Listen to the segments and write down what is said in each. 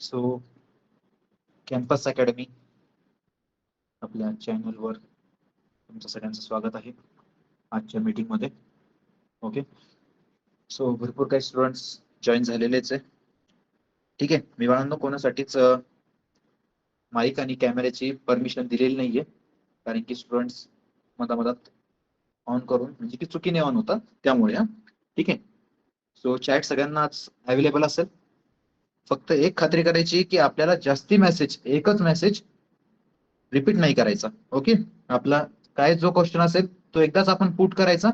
So campus academy आपल्या चॅनलवर तुमचं सगळ्यांचं स्वागत आहे आजच्या मीटिंगमध्ये. ओके, सो भरपूर काही स्टुडंट्स जॉईन झालेलेच आहे. ठीक आहे, मी बाळांनो कोणासाठीच माईक आणि कॅमेऱ्याची परमिशन दिलेली नाहीये, कारण की स्टुडंट्स मधामधात ऑन करून म्हणजे की चुकीने ऑन होता त्यामुळे. ठीक आहे, सो चॅट सगळ्यांनाच अवेलेबल असेल. फक्त एक खात्री करायची की आपल्याला जास्ती मेसेज, एकच मेसेज रिपीट नाही करायचा. ओके, आपला काय जो क्वेश्चन असेल तो एकदाच आपण पुट करायचा,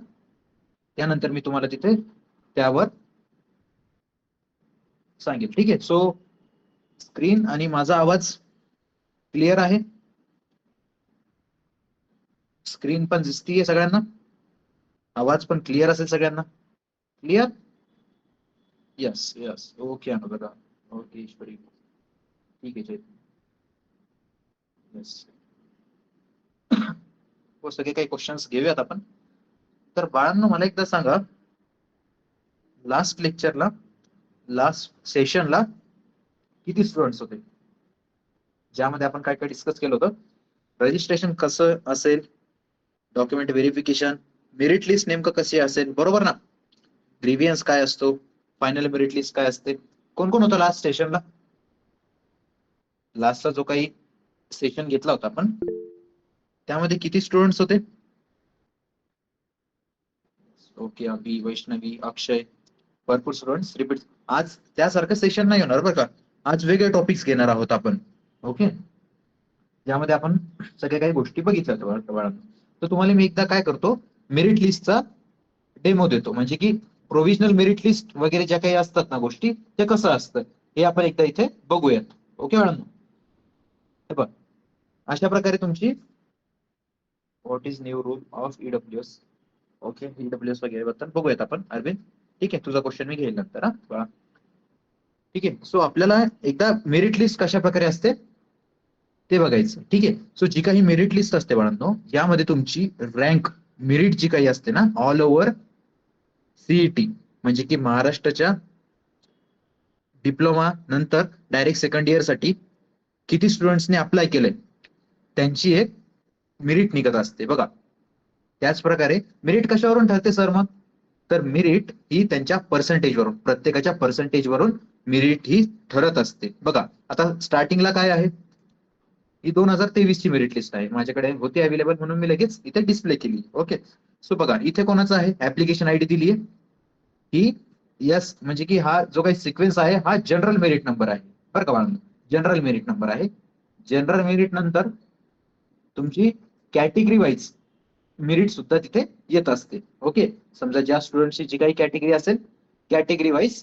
त्यानंतर मी तुम्हाला तिथे त्यावर सांगेल. ठीक आहे, सो स्क्रीन आणि माझा आवाज क्लिअर आहे? स्क्रीन पण दिसतीये सगळ्यांना? आवाज पण क्लिअर असेल सगळ्यांना? Clear? Yes yes, okay Anuradha, okay Ishwari, ठीक आहे. यस, सगळे काही क्वेश्चन्स घेऊयात आपण. तर बाळांनो मला एकदा सांगा, लास्ट लेक्चरला, लास्ट सेशनला किती स्टुडंट्स होते, ज्यामध्ये आपण काय काय डिस्कस केलं होतं? रजिस्ट्रेशन कसं असेल, डॉक्युमेंट व्हेरिफिकेशन, मेरिट लिस्ट नेमकं कशी असेल, बरोबर ना? ग्रीव्हियन्स काय असतो, फायनल मेरिट लिस्ट काय असते. कोण कोण होतं लास्ट सेशनला? लास्टचा जो काही सेशन घेतला होता आपण त्यामध्ये किती स्टुडंट्स होते? ओके, अभि, वैष्णवी, अक्षय, भरपूर स्टुडंट्स रिपीट. आज त्यासारखं सेशन नाही होणार बरं का, आज वेगळे टॉपिक्स घेणार आहोत आपण. ओके, ज्यामध्ये आपण सगळ्या काही गोष्टी बघितल्या होत्या. तर तुम्हाला मी एकदा काय करतो, मेरिट लिस्टचा डेमो देतो, म्हणजे की प्रोव्हिजनल मेरिट लिस्ट वगैरे ज्या काही असतात ना गोष्टी, ते कसं असतं हे आपण एकदा इथे बघूयात. ओके मॅडम, हे बघ अशा प्रकारे तुमची what is new rule of EWS. Okay, EWS वगैरे बद्दल बघूयात आपण अरविंद. ठीक आहे, तुझा क्वेश्चन मी घेईल नंतर. हा, ठीक आहे. सो आपल्याला एकदा मेरिट लिस्ट कशा प्रकारे असते ते बघायचं. ठीक आहे, सो जी काही मेरिट लिस्ट असते बाळांनो, यामध्ये तुमची रँक मेरिट जी काही असते ना, ऑल ओव्हर सीईटी, म्हणजे की महाराष्ट्राच्या डिप्लोमा नंतर डायरेक्ट सेकंड इयर साठी किती स्टुडंट्सने अप्लाय केलंय त्यांची एक मेरिट निघत असते बघा. त्याच प्रकारे मेरिट कशावरून ठरते सर मग? तर मेरिट ही त्यांच्या पर्सेंटेजवरून, प्रत्येकाच्या पर्सेंटेजवरून मेरिट ही ठरत असते बघा. आता स्टार्टिंगला काय आहे, ही 2023 ची मेरिट लिस्ट आहे, माझ्याकडे होती अवेलेबल म्हणून मी लगेच इथे डिस्प्ले केली. ओके, सो बघा इथे कोणाचं आहे, ऍप्लिकेशन आयडी दिली आहे ही. यस, म्हणजे की हा जो काही सिक्वेन्स आहे हा जनरल मेरिट नंबर आहे बरं का बाळांनो, जनरल मेरिट नंबर आहे. जनरल मेरिट नंतर तुमची कॅटेगरी वाईज मेरिट सुद्धा तिथे येत असते. ओके, समजा ज्या स्टुडंटची जी काही कॅटेगरी असेल, कॅटेगरी वाईज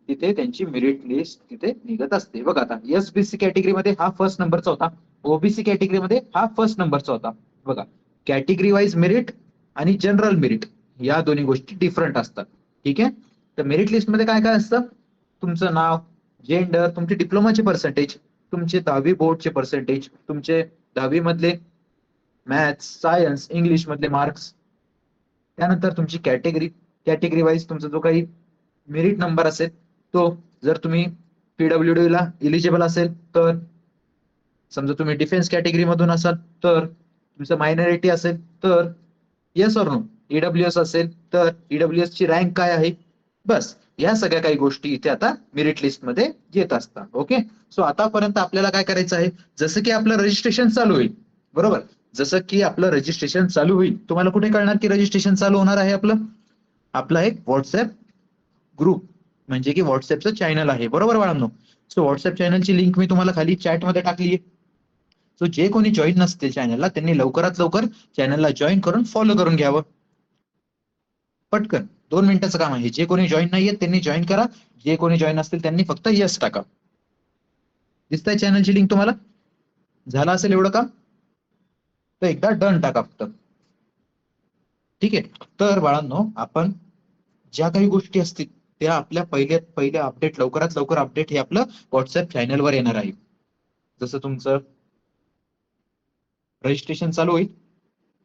तिथे त्यांची मेरिट लिस्ट तिथे निघत असते बघा. आता एसबीसी कॅटेगरीमध्ये हा फर्स्ट नंबरचा होता, ओबीसी कॅटेगरीमध्ये हा फर्स्ट नंबरचा होता बघा. कॅटेगरी वाईज मेरिट आणि जनरल मेरिट या दोन्ही गोष्टी डिफरंट असतात. ठीक आहे, तर मेरिट लिस्ट मध्ये काय काय असतं, तुमचं नाव, जेंडर, तुमचे डिप्लोमाचे पर्सेंटेज, तुमचे 10वी बोर्डचे पर्सेंटेज, तुमचे 10वी मधले मॅथ्स, सायन्स, इंग्लिश मधले मार्क्स, त्यानंतर तुमची कॅटेगरी, कॅटेगरी वाईज तुमचा जो काही मेरिट नंबर असेल तो, जर तुम्ही पीडब्ल्यूडी ला इलिजिबल असेल तर, समजा तुम्ही डिफेन्स कॅटेगरी मधून असाल तर, तुमचं मायनॉरिटी असेल तर, येस ऑर नो, ईडब्ल्यूएस असेल तर ईडब्ल्यूएस ची रँक काय आहे, बस या सगळ्या काही गोष्टी इथे आता मेरिट लिस्ट मध्ये येत असतात. ओके, सो आतापर्यंत आपल्याला काय करायचं आहे, जसं की आपलं रजिस्ट्रेशन चालू होईल, बरोबर, जसं की आपलं रजिस्ट्रेशन चालू होईल, तुम्हाला कुठे कळणार की रजिस्ट्रेशन चालू होणार आहे आपलं? आपला एक व्हॉट्सअप ग्रुप, म्हणजे की व्हॉट्सअपचं चॅनल आहे, बरोबर बाळांनो. सो व्हॉट्सअप चॅनलची लिंक मी तुम्हाला खाली चॅटमध्ये टाकली आहे. सो जे कोणी जॉईन नसतील चॅनलला त्यांनी लवकरात लवकर चॅनलला जॉईन करून फॉलो करून घ्यावं. पटकन 2 मिनिटाचं काम आहे. जे कोणी जॉईन नाहीये त्यांनी जॉईन करा, जे कोणी जॉईन असतील त्यांनी फक्त यस टाका. दिसतंय चॅनलची लिंक तुम्हाला? झालं असेल एवढं काम तर एकदा डन टाका फक्त. ठीक आहे, तर बाळांनो आपण ज्या काही गोष्टी असतील त्या आपल्या पहिल्या अपडेट, लवकरात लवकर अपडेट हे आपलं व्हॉट्सअप चॅनलवर येणार आहे. जसं तुमचं रजिस्ट्रेशन चालू होईल,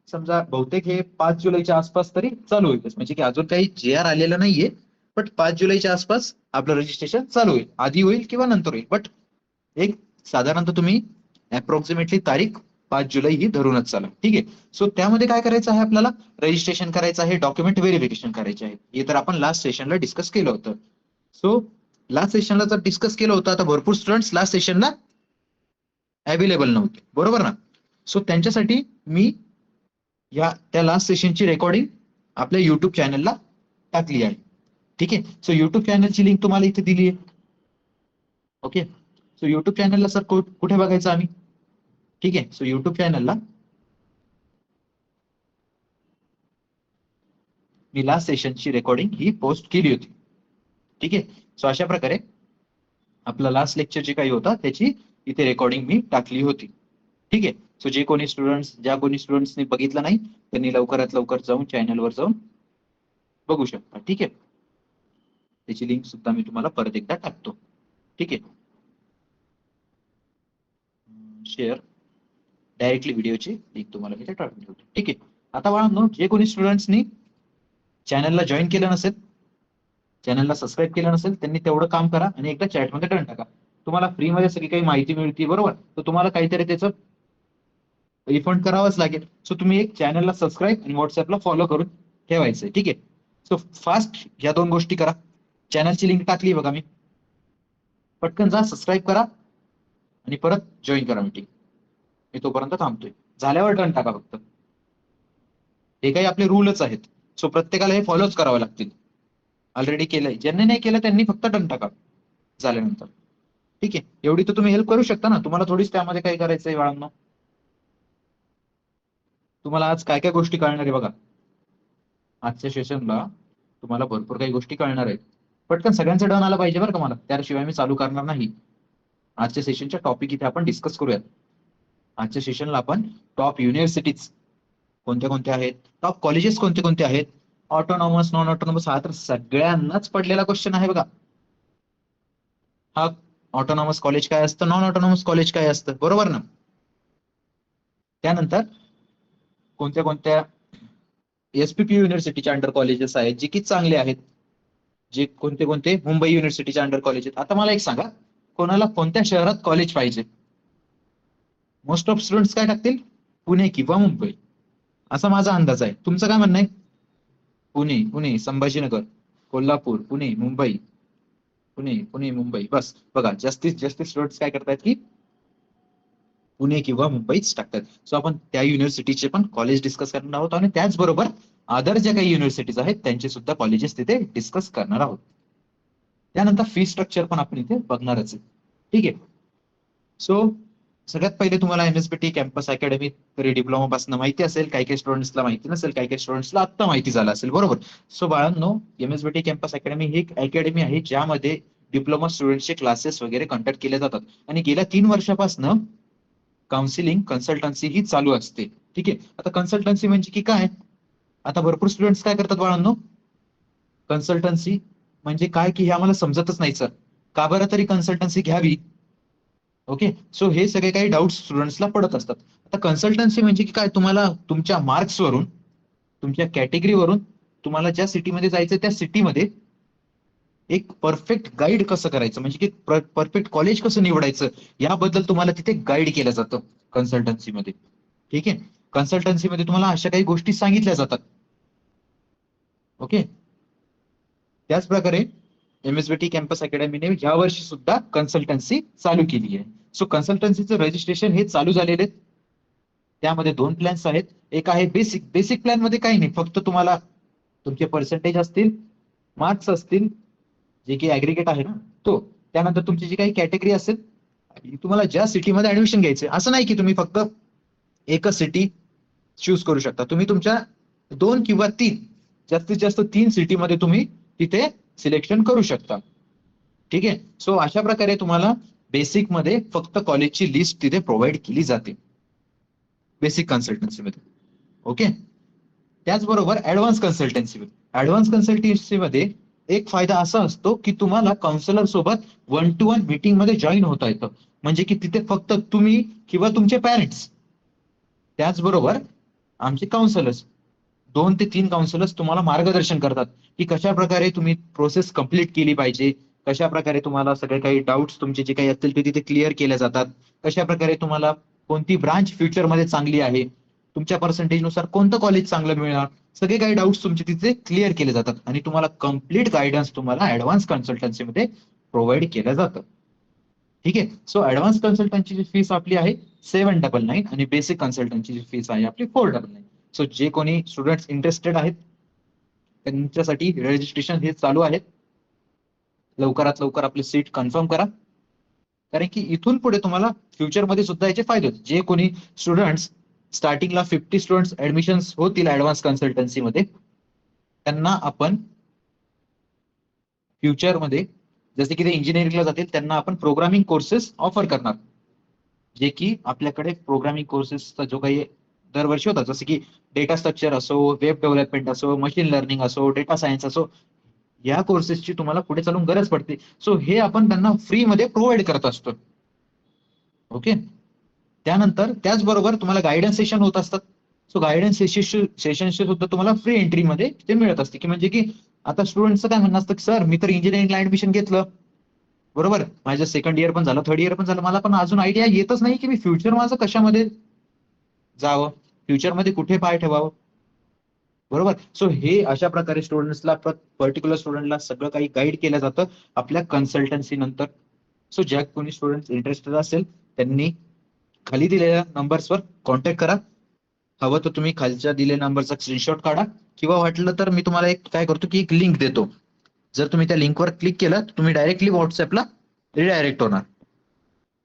समजा बहुतेक हे 5 जुलैच्या आसपास तरी चालू होईल, म्हणजे की अजून काही जे आर आलेलं नाहीये, बट 5 जुलैच्या आसपास आपलं रजिस्ट्रेशन चालू होईल, आधी होईल किंवा नंतर होईल, बट एक साधारणतः तुम्ही अप्रॉक्सिमेटली तारीख 5 जुलै ही धरूनच चाला. ठीक आहे. सो त्यामध्ये काय करायचं आहे आपल्याला, रजिस्ट्रेशन करायचं आहे, डॉक्युमेंट व्हेरिफिकेशन करायचे आहे. हे तर आपण लास्ट सेशनला डिस्कस केलं होतं. सो लास्ट सेशनला जर डिस्कस केलं होतं, आता भरपूर स्टुडंट्स लास्ट सेशनला अवेलेबल नव्हते, बरोबर ना. सो त्यांच्यासाठी मी त्या लास्ट सेशनची रेकॉर्डिंग आपल्या युट्यूब चॅनलला टाकली आहे. ठीक आहे. सो युट्यूब चॅनलची लिंक तुम्हाला इथे दिली आहे. ओके. सो युट्यूब चॅनलला सर कुठे बघायचं आम्ही? ठीक आहे. सो युट्यूब चॅनलला मी लास्ट सेशनची रेकॉर्डिंग ही पोस्ट केली होती. ठीक आहे. सो अशा प्रकारे आपला लास्ट लेक्चर जे काही होता त्याची इथे रेकॉर्डिंग मी टाकली होती. ठीक आहे. सो ज्या कोणी स्टुडंट्सनी बघितलं नाही त्यांनी लवकरात लवकर जाऊन चॅनलवर जाऊन बघू शकता. ठीक आहे. त्याची लिंक सुद्धा मी तुम्हाला परत एकदा टाकतो. ठीक आहे. शेअर डायरेक्टली व्हिडिओची लिंक तुम्हाला इथे टाकून ठेवतो. ठीक आहे. आता बाळांनो, जे कोणी स्टुडंट्सनी चॅनलला जॉईन केलं नसेल, चॅनलला सबस्क्राईब केलं नसेल, त्यांनी तेवढं काम करा आणि एकदा चॅटमध्ये डन टाका. तुम्हाला फ्रीमध्ये सगळी काही माहिती मिळते, बरोबर. तर तुम्हाला काहीतरी त्याचं रिफंड करावंच लागेल. सो तुम्ही एक चॅनलला सबस्क्राईब आणि व्हॉट्सअपला फॉलो करून ठेवायचंय. ठीक आहे. सो फास्ट या 2 गोष्टी करा. चॅनलची लिंक टाकली बघा मी, पटकन जा सबस्क्राईब करा आणि परत जॉईन करा मीटिंग. मी तोपर्यंत थांबतोय. झाल्यावर डन टाका फक्त. हे काही आपले रूलच आहेत. सो प्रत्येकाला हे फॉलोच करावे लागतील. ऑलरेडी केलंय, ज्यांनी नाही केलं त्यांनी फक्त डन टाका झाल्यानंतर. ठीक आहे. एवढी तर तुम्ही हेल्प करू शकता ना. तुम्हाला थोडीच त्यामध्ये काय करायचंय बाळांनो. तुम्हाला आज काय काय गोष्टी कळणार आहे बघा. आजच्या सेशनला तुम्हाला भरपूर काही गोष्टी कळणार आहेत. पटकन सगळ्यांचं डन आलं पाहिजे बरं का मला, त्याशिवाय मी चालू करणार नाही. आजच्या सेशनच्या टॉपिक इथे आपण डिस्कस करूयात. आजच्या सेशनला आपण टॉप युनिव्हर्सिटीज कोणत्या कोणत्या आहेत, टॉप कॉलेजेस कोणते कोणते आहेत, ऑटोनॉमस नॉन ऑटोनॉमस, हा तर सगळ्यांनाच पडलेला क्वेश्चन आहे बघा. हा ऑटोनॉमस कॉलेज काय असतं, नॉन ऑटोनॉमस कॉलेज काय असतं, बरोबर ना. त्यानंतर कोणत्या कोणत्या एसपीपी युनिव्हर्सिटीच्या अंडर कॉलेजेस आहेत जे की चांगले आहेत, जे कोणते कोणते मुंबई युनिव्हर्सिटीच्या अंडर कॉलेज आहेत. आता मला एक सांगा, कोणाला कोणत्या शहरात कॉलेज पाहिजे? मोस्ट ऑफ स्टुडंट्स काय टाकतील? पुणे किंवा मुंबई, असा माझा अंदाज आहे. तुमचं काय म्हणणं आहे? पुणे, पुणे, संभाजीनगर, कोल्हापूर, पुणे, मुंबई, पुणे, पुणे, मुंबई. बस बघा, जास्तीत जास्त स्टुडंट्स काय करतात की पुणे किंवा मुंबईच टाकतात. सो आपण त्या युनिव्हर्सिटीचे पण कॉलेज डिस्कस करणार आहोत आणि त्याचबरोबर अदर ज्या काही युनिव्हर्सिटीज आहेत त्यांचे सुद्धा कॉलेजेस तिथे डिस्कस करणार आहोत. त्यानंतर फी स्ट्रक्चर पण आपण इथे बघणारच आहे. ठीक आहे. सो सगळ्यात पहिले तुम्हाला एमएसबीटी कॅम्पस अकॅडमी तरी डिप्लोमा पासून माहिती असेल, काही काही स्टुडंट्सला माहिती नसेल, काही काही स्टुडंट्सला आता माहिती झालं असेल, बरोबर. सो बाळांनो, एमएसबीटी कॅम्पस अकॅडमी ही एक अकॅडमी आहे ज्यामध्ये डिप्लोमा स्टुडंट्सचे क्लासेस वगैरे कंडक्ट केले जातात आणि गेल्या 3 वर्षापासून काउन्सिलिंग कन्सल्टन्सी ही चालू असते. ठीक आहे. आता कन्सल्टन्सी म्हणजे की काय? आता भरपूर स्टुडंट्स काय करतात बाळांनो, कन्सल्टन्सी म्हणजे काय की हे आम्हाला समजतच नाही सर, का बरं तरी कन्सल्टन्सी घ्यावी. ओके. सो हे सगळे काही डाऊट स्टुडंट्सला पडत असतात. आता कन्सल्टन्सी म्हणजे की काय, तुम्हाला तुमच्या मार्क्सवरून, तुमच्या कॅटेगरीवरून तुम्हाला ज्या सिटीमध्ये जायचं त्या सिटीमध्ये एक परफेक्ट गाईड कसं करायचं, म्हणजे की परफेक्ट कॉलेज कसं निवडायचं, याबद्दल तुम्हाला तिथे गाईड केलं जातं कन्सल्टन्सीमध्ये. ठीक आहे. कन्सल्टन्सीमध्ये तुम्हाला अशा काही गोष्टी सांगितल्या जातात. ओके. त्याच प्रकारे एमएसबीटी कॅम्पस अकॅडमीने या वर्षी सुद्धा कन्सल्टन्सी चालू केली आहे. सो कन्सल्टन्सीचं रजिस्ट्रेशन हे चालू झालेले. त्यामध्ये 2 प्लॅन्स आहेत. एक आहे बेसिक. बेसिक प्लॅन मध्ये काही नाही, फक्त तुम्हाला तुमचे पर्सेंटेज असतील, मार्क्स असतील, जे की ऍग्रिगेट आहे ना तो, त्यानंतर तुमची जी काही कॅटेगरी असेल, तुम्हाला ज्या सिटीमध्ये ऍडमिशन घ्यायचं, असं नाही की तुम्ही फक्त एकच सिटी चूज करू शकता. तुम्ही तुमच्या 2 किंवा 3, जास्तीत जास्त 3 सिटीमध्ये तुम्ही तिथे सिलेक्शन करू शकता. ठीक आहे. सो अशा प्रकारे तुम्हाला बेसिक मध्ये फक्त कॉलेजची लिस्ट तिथे प्रोव्हाइड केली जाते बेसिक कन्सल्टन्सीमध्ये. ओके. त्याचबरोबर ऍडव्हान्स कन्सल्टन्सीमध्ये एक फायदा असा असतो की तुम्हाला काउन्सिलर सोबत 1-to-1 मीटिंग मध्ये जॉईन होता येतं. म्हणजे की तिथे फक्त तुम्ही किंवा तुमचे पॅरेंट्स, त्याचबरोबर आमचे काउन्सिलर्स, 2 ते 3 काउन्सिलर्स तुम्हाला मार्गदर्शन करतात की कशा प्रकारे तुम्ही प्रोसेस कंप्लीट केली पाहिजे, कशा प्रकारे तुम्हाला सगळे काही डाऊट्स तुमचे जे काही असतील ते तिथे क्लिअर केले जातात, कशा प्रकारे तुम्हाला कोणती ब्रांच फ्युचरमध्ये चांगली आहे, तुमच्या पर्सेंटेजनुसार कोणतं कॉलेज चांगलं मिळणार, सगळे काही डाऊट्स तुमचे तिथे क्लिअर केले जातात आणि तुम्हाला कम्प्लीट गायडन्स तुम्हाला ऍडव्हान्स कन्सल्टन्सीमध्ये प्रोव्हाइड केलं जातं. ठीक आहे. सो ऍडव्हान्स कन्सल्टंटची फीस आपली आहे 799 आणि बेसिक कन्सल्टंटची फीस आहे आपली 499. सो जे कोणी स्टुडंट इंटरेस्टेड आहेत त्यांच्यासाठी रजिस्ट्रेशन हे चालू आहे. लवकरात लवकर आपली सीट कन्फर्म करा, कारण की इथून पुढे तुम्हाला फ्युचरमध्ये सुद्धा याचे फायदे होतील. जे कोणी स्टुडंट्स स्टार्टिंगला 50 स्टुडंट्स ऍडमिशन होतील ऍडव्हान्स कन्सल्टन्सीमध्ये, त्यांना आपण फ्युचरमध्ये जसे की ते इंजिनिअरिंगला जातील त्यांना आपण प्रोग्रामिंग कोर्सेस ऑफर करणार, जे की आपल्याकडे प्रोग्रामिंग कोर्सेसचा जो काही दरवर्षी होता, जसे की डेटा स्ट्रक्चर असो, वेब डेव्हलपमेंट असो, मशीन लर्निंग असो, डेटा सायन्स असो, या कोर्सेसची तुम्हाला पुढे चालून गरज पडते. सो हे आपण त्यांना फ्रीमध्ये प्रोव्हाइड करत असतो. ओके. त्यानंतर त्याचबरोबर तुम्हाला गायडन्स सेशन होत असतात. सो गायडन्स सेशनचे सुद्धा तुम्हाला फ्री एंट्रीमध्ये ते मिळत असते, की म्हणजे की आता स्टुडंटचं काय म्हणणं असतं की सर मी तर इंजिनिअरिंगला ऍडमिशन घेतलं, बरोबर, माझं सेकंड इयर पण झालं, थर्ड इयर पण झालं, मला पण अजून आयडिया येतच नाही की मी फ्युचर माझं कशामध्ये जावं, फ्युचरमध्ये कुठे पाय ठेवावं, बरोबर. सो हे अशा प्रकारे स्टुडंट्सला, पर्टिक्युलर स्टुडंटला सगळं काही गाईड केलं जातं आपल्या कन्सल्टन्सी नंतर. सो ज्या कोणी स्टुडंट इंटरेस्टेड असेल त्यांनी खाली दिलेल्या नंबर्सवर कॉन्टॅक्ट करा. हवं तर तुम्ही खालच्या दिलेल्या नंबरचा स्क्रीनशॉट काढा, किंवा वाटलं तर मी तुम्हाला एक काय करतो की एक लिंक देतो. जर तुम्ही त्या लिंकवर क्लिक केलं तर तुम्ही डायरेक्टली व्हॉट्सअपला रिडायरेक्ट होणार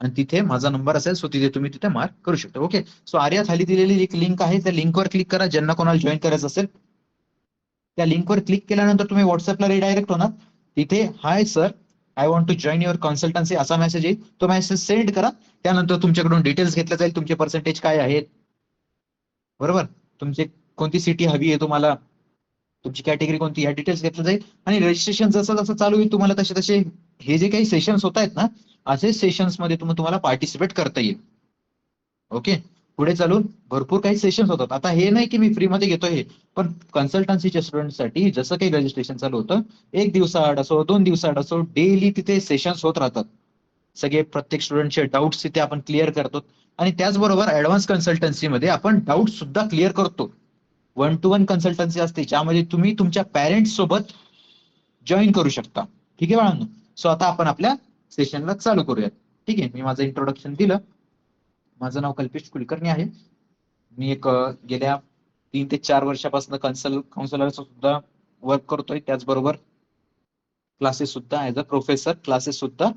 आणि तिथे माझा नंबर असेल, सो तिथे तुम्ही तिथे मार्क करू शकता. ओके. सो आर्या खाली दिलेली एक लिंक आहे, त्या लिंकवर क्लिक करा. ज्यांना कोणाला जॉईन करायचं असेल त्या लिंकवर क्लिक केल्यानंतर तुम्ही व्हॉट्सअपला रिडायरेक्ट होणार. तिथे hi sir, I want to join your consultancy असा मेसेज येईल, तो मेसेज सेंड करा. त्यानंतर तुमच्याकडून डिटेल्स घेतले जाईल, तुमचे पर्सेंटेज काय आहेत, बरोबर, तुमचे कोणती सिटी हवी आहे तुम्हाला, तुमची कॅटेगरी कोणती, या डिटेल्स घेतलं जाईल आणि रजिस्ट्रेशन जसं जसं चालू होईल तुम्हाला तसे तसे हे जे काही सेशन्स होत आहेत ना, असे सेशन्स मध्ये तुम्हाला पार्टिसिपेट करता येईल. ओके. पुढे चालून भरपूर काही सेशन्स होतात. आता हे नाही की मी फ्रीमध्ये घेतोय हे, पण कन्सल्टन्सीच्या स्टुडंटसाठी जसं काही रजिस्ट्रेशन चालू होतं, 1 दिवसाआड असो, 2 दिवसाआड असो, डेली तिथे सेशन्स होत राहतात. सगळे प्रत्येक स्टुडंटचे डाऊट्स तिथे आपण क्लिअर करतो आणि त्याचबरोबर ऍडव्हान्स कन्सल्टन्सीमध्ये आपण डाऊट सुद्धा क्लिअर करतो. 1-to-1 कन्सल्टन्सी असते, ज्यामध्ये तुम्ही तुमच्या पॅरेंट्स सोबत जॉईन करू शकता. ठीक आहे बाळांनो. सो आता आपण आपल्या सेशनला चालू करूयात. ठीक आहे. मी माझं इंट्रोडक्शन दिलं. माझं नाव कल्पेश कुलकर्णी आहे. मी एक गेल्या 3 ते 4 वर्षापासून काउन्सिलरचं सुद्धा वर्क करतोय. त्याचबरोबर क्लासेस सुद्धा ऍज अ प्रोफेसर क्लासेस सुद्धा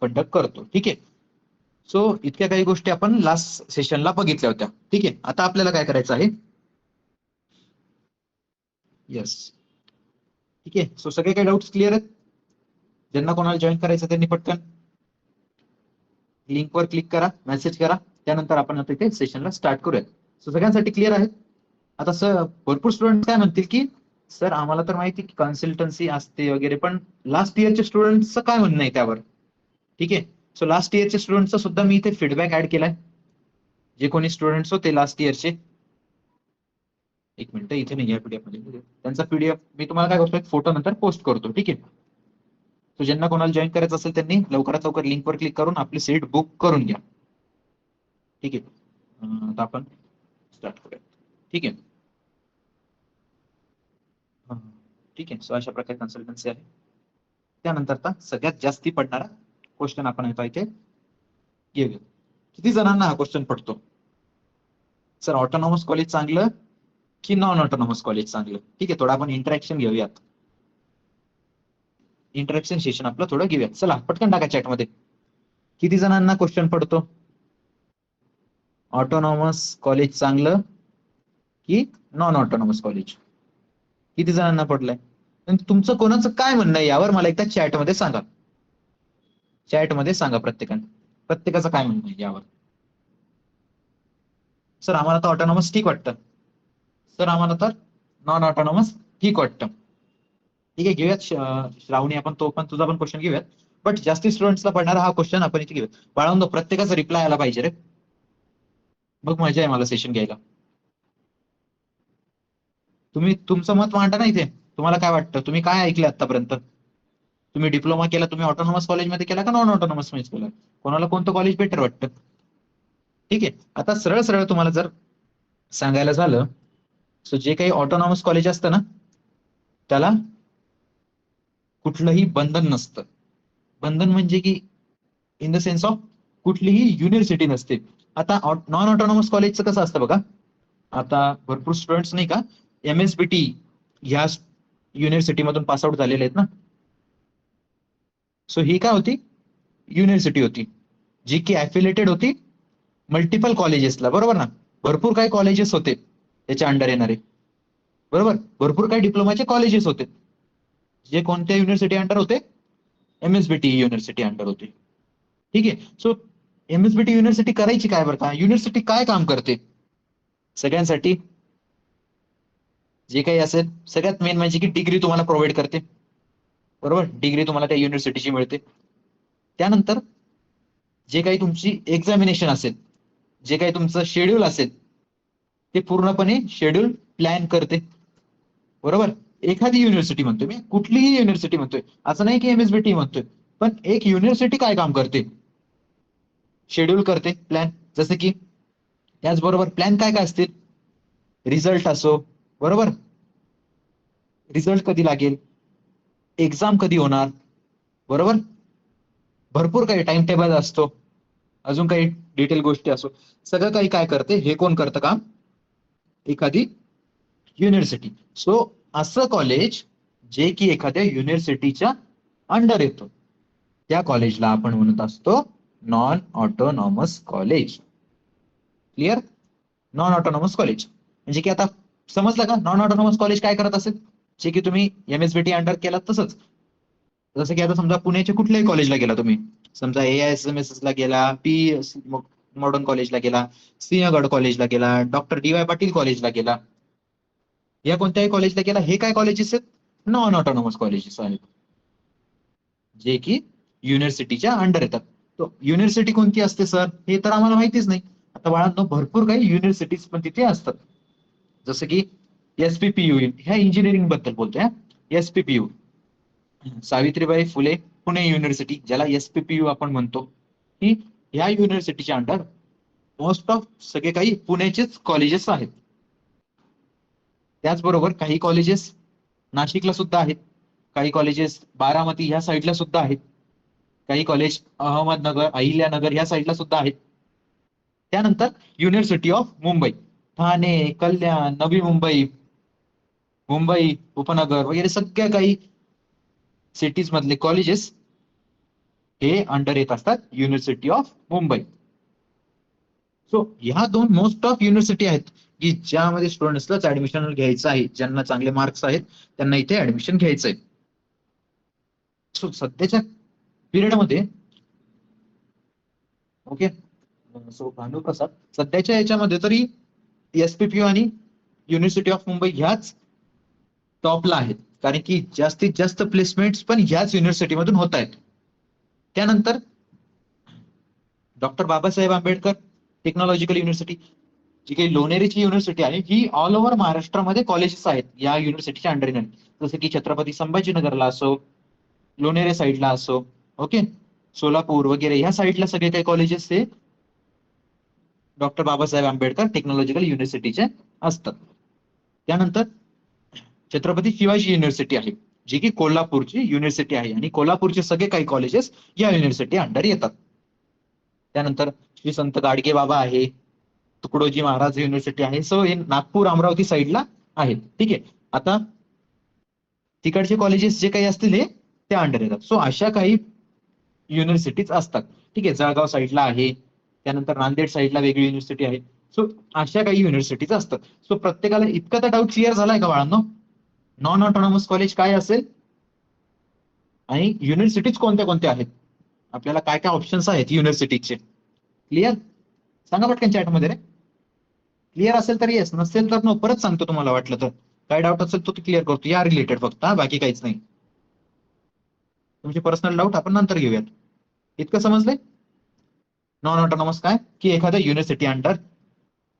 कंडक्ट करतो. ठीक आहे. सो इतक्या काही गोष्टी आपण लास्ट सेशनला बघितल्या होत्या. ठीक आहे. आता आपल्याला काय करायचं आहे, येस, ठीक आहे. सो सगळे काही डाऊट्स क्लिअर आहेत. ज्यांना कोणाला जॉईन करायचं त्यांनी पटकन लिंकवर क्लिक करा, मेसेज करा. त्यानंतर आपण आता इथे सेशनला स्टार्ट करूयात. सो सगळ्यांसाठी क्लिअर आहे. आता सर भरपूर स्टुडंट काय म्हणतील की सर आम्हाला तर माहिती की कन्सल्टन्सी असते वगैरे, पण लास्ट इयरच्या स्टुडंटचं काय म्हणणं आहे त्यावर. ठीक आहे. सो लास्ट इयरच्या स्टुडंटचा सुद्धा मी इथे फीडबॅक ऍड केलाय. जे कोणी स्टुडंट्स होते लास्ट इयरचे, एक मिनिट, इथे नाही या पीडीएफ मध्ये, त्यांचा पीडीएफ मी तुम्हाला काय करतो, एक फोटो नंतर पोस्ट करतो. ठीक आहे. तो ज्यांना कोणाला जॉईन करायचं असेल त्यांनी लवकरात लवकर लिंकवर क्लिक करून आपली सीट बुक करून घ्या. ठीक आहे. आता आपण स्टार्ट करूया. ठीक आहे. ठीक आहे. सो अशा प्रकारे कन्सल्टन्सी आहे. त्यानंतर आता सगळ्यात जास्ती पडणारा क्वेश्चन आपण येतो इथे घेऊया. किती जणांना हा क्वेश्चन पडतो, सर ऑटोनॉमस कॉलेज चांगलं की नॉन ऑटोनॉमस कॉलेज चांगलं. ठीक आहे. थोडं आपण इंटरॅक्शन घेऊयात. इंटरॅक्शन सेशन आपलं थोडं घेऊयात. चला पटकन टाका चॅटमध्ये. किती जणांना क्वेश्चन पडतो, ऑटोनॉमस कॉलेज चांगलं की नॉन ऑटोनॉमस कॉलेज. किती जणांना पडलंय आणि तुमचं कोणाचं काय म्हणणं आहे यावर मला एकदा चॅटमध्ये सांगा. चॅटमध्ये सांगा प्रत्येकाने, प्रत्येकाचं काय म्हणणं आहे यावर. सर आम्हाला तर ऑटोनॉमस ठीक वाटतं, सर आम्हाला तर नॉन ऑटोनॉमस ठीक वाटतं. ठीक आहे. घेऊयात श्रावणी, आपण तो पण तुझा पण क्वेश्चन घेऊयात. बट जास्ती स्टुडंट्सला पडणारा हा क्वेश्चन आपण इथे घेऊयात. बाळांनो प्रत्येकाचा रिप्लाय आला पाहिजे रे, मग मजा आहे मला सेशन घ्यायला. तुम्ही तुमचं मत मांडा ना इथे. तुम्हाला काय वाटतं? तुम्ही काय ऐकले आतापर्यंत? तुम्ही डिप्लोमा केला, तुम्ही ऑटोनॉमस कॉलेजमध्ये केला का नॉन ऑटोनॉमस मध्ये केला? कोणाला कोणतं कॉलेज बेटर वाटतं? ठीक आहे. आता सरळ सरळ तुम्हाला जर सांगायला झालं, सो जे काही ऑटोनॉमस कॉलेज असतं ना, त्याला कुठलंही बंधन नसतं. बंधन म्हणजे की इन द सेन्स ऑफ कुठलीही युनिव्हर्सिटी नसते. आता नॉन ऑटोनॉमस कॉलेजचं कसं असतं बघा, आता भरपूर स्टुडंट्स नाही का MSBT ह्या युनिव्हर्सिटी मधून पास आउट झालेले आहेत ना. सो ही काय होती? युनिव्हर्सिटी होती जी की ऍफिलेटेड होती मल्टिपल कॉलेजेसला, बरोबर ना. भरपूर काही कॉलेजेस होते त्याच्या अंडर येणारे, बरोबर. भरपूर काही डिप्लोमाचे कॉलेजेस होते जे कोणत्या युनिव्हर्सिटी अंडर होते? MSBT युनिव्हर्सिटी अंडर होते. ठीक आहे. सो MSBT युनिव्हर्सिटी करायची काय बरं का? युनिव्हर्सिटी काय काम करते सगळ्यांसाठी? जे काही असेल सगळ्यात मेन म्हणजे की डिग्री तुम्हाला प्रोव्हाइड करते, बरोबर. डिग्री तुम्हाला त्या युनिव्हर्सिटीची मिळते. त्यानंतर जे काही तुमची एक्झामिनेशन असेल, जे काही तुमचं शेड्यूल असेल, ते पूर्णपणे शेड्यूल प्लॅन करते, बरोबर. एखादी युनिव्हर्सिटी म्हणतोय मी, कुठलीही युनिव्हर्सिटी म्हणतोय, असं नाही की MSBT म्हणतोय. पण एक युनिव्हर्सिटी काय काम करते? शेड्यूल करते, प्लॅन. जसं की त्याचबरोबर प्लॅन काय काय असतील? रिझल्ट असो, बरोबर. रिझल्ट कधी लागेल, एक्झाम कधी होणार, बरोबर. भरपूर काही टाइम टेबल असतो, अजून काही डिटेल गोष्टी असो. सगळं काही काय करते? हे कोण करतं काम? एखादी युनिव्हर्सिटी. सो असं कॉलेज जे की एखाद्या युनिव्हर्सिटीच्या अंडर येतो, त्या कॉलेजला आपण म्हणत असतो non autonomous college. Clear? Non autonomous college म्हणजे की आता समजलं का नॉन ऑटोनॉमस कॉलेज काय करत असेल? जे की तुम्ही MSBT अंडर केला तसंच. जसं की आता समजा पुण्याच्या कुठल्याही कॉलेजला गेला तुम्ही, समजा AISMS ला गेला, मॉडर्न कॉलेजला गेला, सिंहगड कॉलेजला गेला, डॉक्टर DY पाटील कॉलेजला गेला, या कोणत्याही कॉलेजला गेला, हे काय कॉलेजेस आहेत? नॉन ऑटोनॉमस कॉलेजेस आहेत जे की युनिव्हर्सिटीच्या अंडर येतात. तो युनिव्हर्सिटी कोणती असते सर, हे तर आम्हाला माहितीच नाही. आता बाळांनो भरपूर काही युनिव्हर्सिटीज पण तिथे असतात. जसं की SPPU, ह्या इंजिनिअरिंग बद्दल बोलतोय. SPPU सावित्रीबाई फुले पुणे युनिव्हर्सिटी, ज्याला SPPU आपण म्हणतो, ही ह्या युनिव्हर्सिटीच्या अंडर मोस्ट ऑफ सगळे काही पुण्याचेच कॉलेजेस आहेत. त्याचबरोबर काही कॉलेजेस नाशिकला सुद्धा आहेत, काही कॉलेजेस बारामती ह्या साईडला सुद्धा आहेत, काही कॉलेज अहमदनगर अहिल्यानगर ह्या साईडला सुद्धा आहेत. त्यानंतर युनिव्हर्सिटी ऑफ मुंबई, ठाणे, कल्याण, नवी मुंबई, मुंबई उपनगर वगैरे सगळ्या काही सिटीज मधले कॉलेजेस हे अंडर येत असतात युनिव्हर्सिटी ऑफ मुंबई. सो ह्या दोन मोस्ट ऑफ युनिव्हर्सिटी आहेत की ज्यामध्ये स्टुडंट्सलाच ऍडमिशन घ्यायचं आहे, ज्यांना चांगले मार्क्स आहेत त्यांना इथे ऍडमिशन घ्यायचं आहे. सो सध्याच्या पिरियडमध्ये, ओके, सो भानुप्रसाद, सध्याच्या याच्यामध्ये तरी SPPU आणि युनिव्हर्सिटी ऑफ मुंबई ह्याच टॉपला आहेत, कारण की जास्तीत जास्त प्लेसमेंट्स पण ह्याच युनिव्हर्सिटीमधून होत आहेत. त्यानंतर doctor Babasaheb Ambedkar technological university, जी काही लोणेरेची युनिव्हर्सिटी आहे, ही ऑल ओव्हर महाराष्ट्रामध्ये कॉलेजेस आहेत या युनिव्हर्सिटीच्या अंडर येणार. जसं की छत्रपती संभाजीनगरला असो, लोणेरे साईडला असो, ओके, सोलापूर वगैरे ह्या साईडला सगळे काही कॉलेजेस हे डॉक्टर बाबासाहेब आंबेडकर टेक्नॉलॉजिकल युनिव्हर्सिटीचे असतात. त्यानंतर छत्रपती शिवाजी युनिव्हर्सिटी आहे, जी की कोल्हापूरची युनिव्हर्सिटी आहे, आणि कोल्हापूरचे सगळे काही कॉलेजेस या युनिव्हर्सिटी अंडर येतात. त्यानंतर श्री संत गाडगे बाबा आहे, तुकडोजी महाराज युनिव्हर्सिटी आहे. सो हे नागपूर अमरावती साईडला आहेत. ठीक आहे. आता तिकडचे कॉलेजेस जे काही असतील हे त्या अंडर येतात. सो अशा काही युनिव्हर्सिटीज असतात. ठीक आहे. जळगाव साईडला आहे, त्यानंतर नांदेड साईडला वेगळी युनिव्हर्सिटी आहे. सो अशा काही युनिव्हर्सिटीज असतात. सो प्रत्येकाला इतका तर डाऊट क्लिअर झालाय का बाळांनो? नॉन ऑटोनॉमस कॉलेज काय असेल आणि युनिव्हर्सिटीज कोणत्या कोणत्या आहेत, आपल्याला काय काय ऑप्शन्स आहेत युनिव्हर्सिटीचे, क्लिअर? सांगा पटकन चॅट मध्ये रे. क्लिअर असेल तर येस, नसेल तर नो. परत सांगतो तुम्हाला वाटलं तर. काय डाऊट असेल तो क्लिअर करतो या रिलेटेड फक्त, बाकी काहीच नाही. तुमचे पर्सनल डाऊट आपण नंतर घेऊयात. इतकं समजलंय? नॉन ऑटोनॉमस काय की एखाद्या युनिव्हर्सिटी अंडर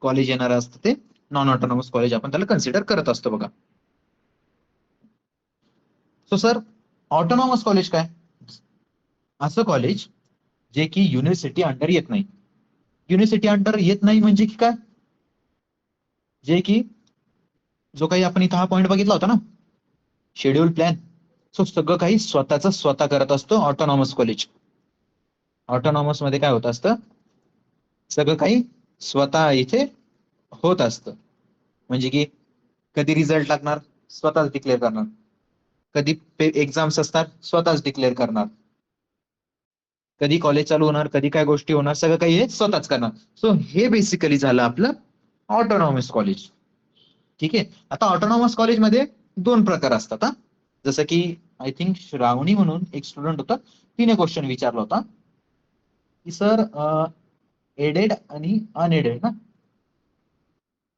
कॉलेज येणार असतं ते नॉन ऑटोनॉमस कॉलेज आपण त्याला कन्सिडर करत असतो बघा. सो सर, ऑटोनॉमस कॉलेज काय? असं कॉलेज जे की युनिव्हर्सिटी अंडर येत नाही. युनिव्हर्सिटी अंडर येत नाही म्हणजे की काय? जे की जो काही आपण इथं हा पॉईंट बघितला होता ना, शेड्यूल प्लॅन, सो सगळं काही स्वतः करत असतो ऑटोनॉमस कॉलेज. ऑटोनॉमस मध्ये काय होत असतं, सगळं काही स्वतः इथे होत असतं. म्हणजे की कधी रिझल्ट लागणार, स्वतःच डिक्लेअर करणार. कधी एक्झाम्स असतात, स्वतःच डिक्लेअर करणार. कधी कॉलेज चालू होणार, कधी काय गोष्टी होणार, सगळं काही हे स्वतःच करणार. सो हे बेसिकली झालं आपलं ऑटोनॉमस कॉलेज. ठीक आहे. आता ऑटोनॉमस कॉलेजमध्ये दोन प्रकार असतात हा. जसं की आय थिंक श्रावणी म्हणून एक स्टुडंट होता, तिने क्वेश्चन विचारला होता की सर, एडेड आणि अनएडेड ना,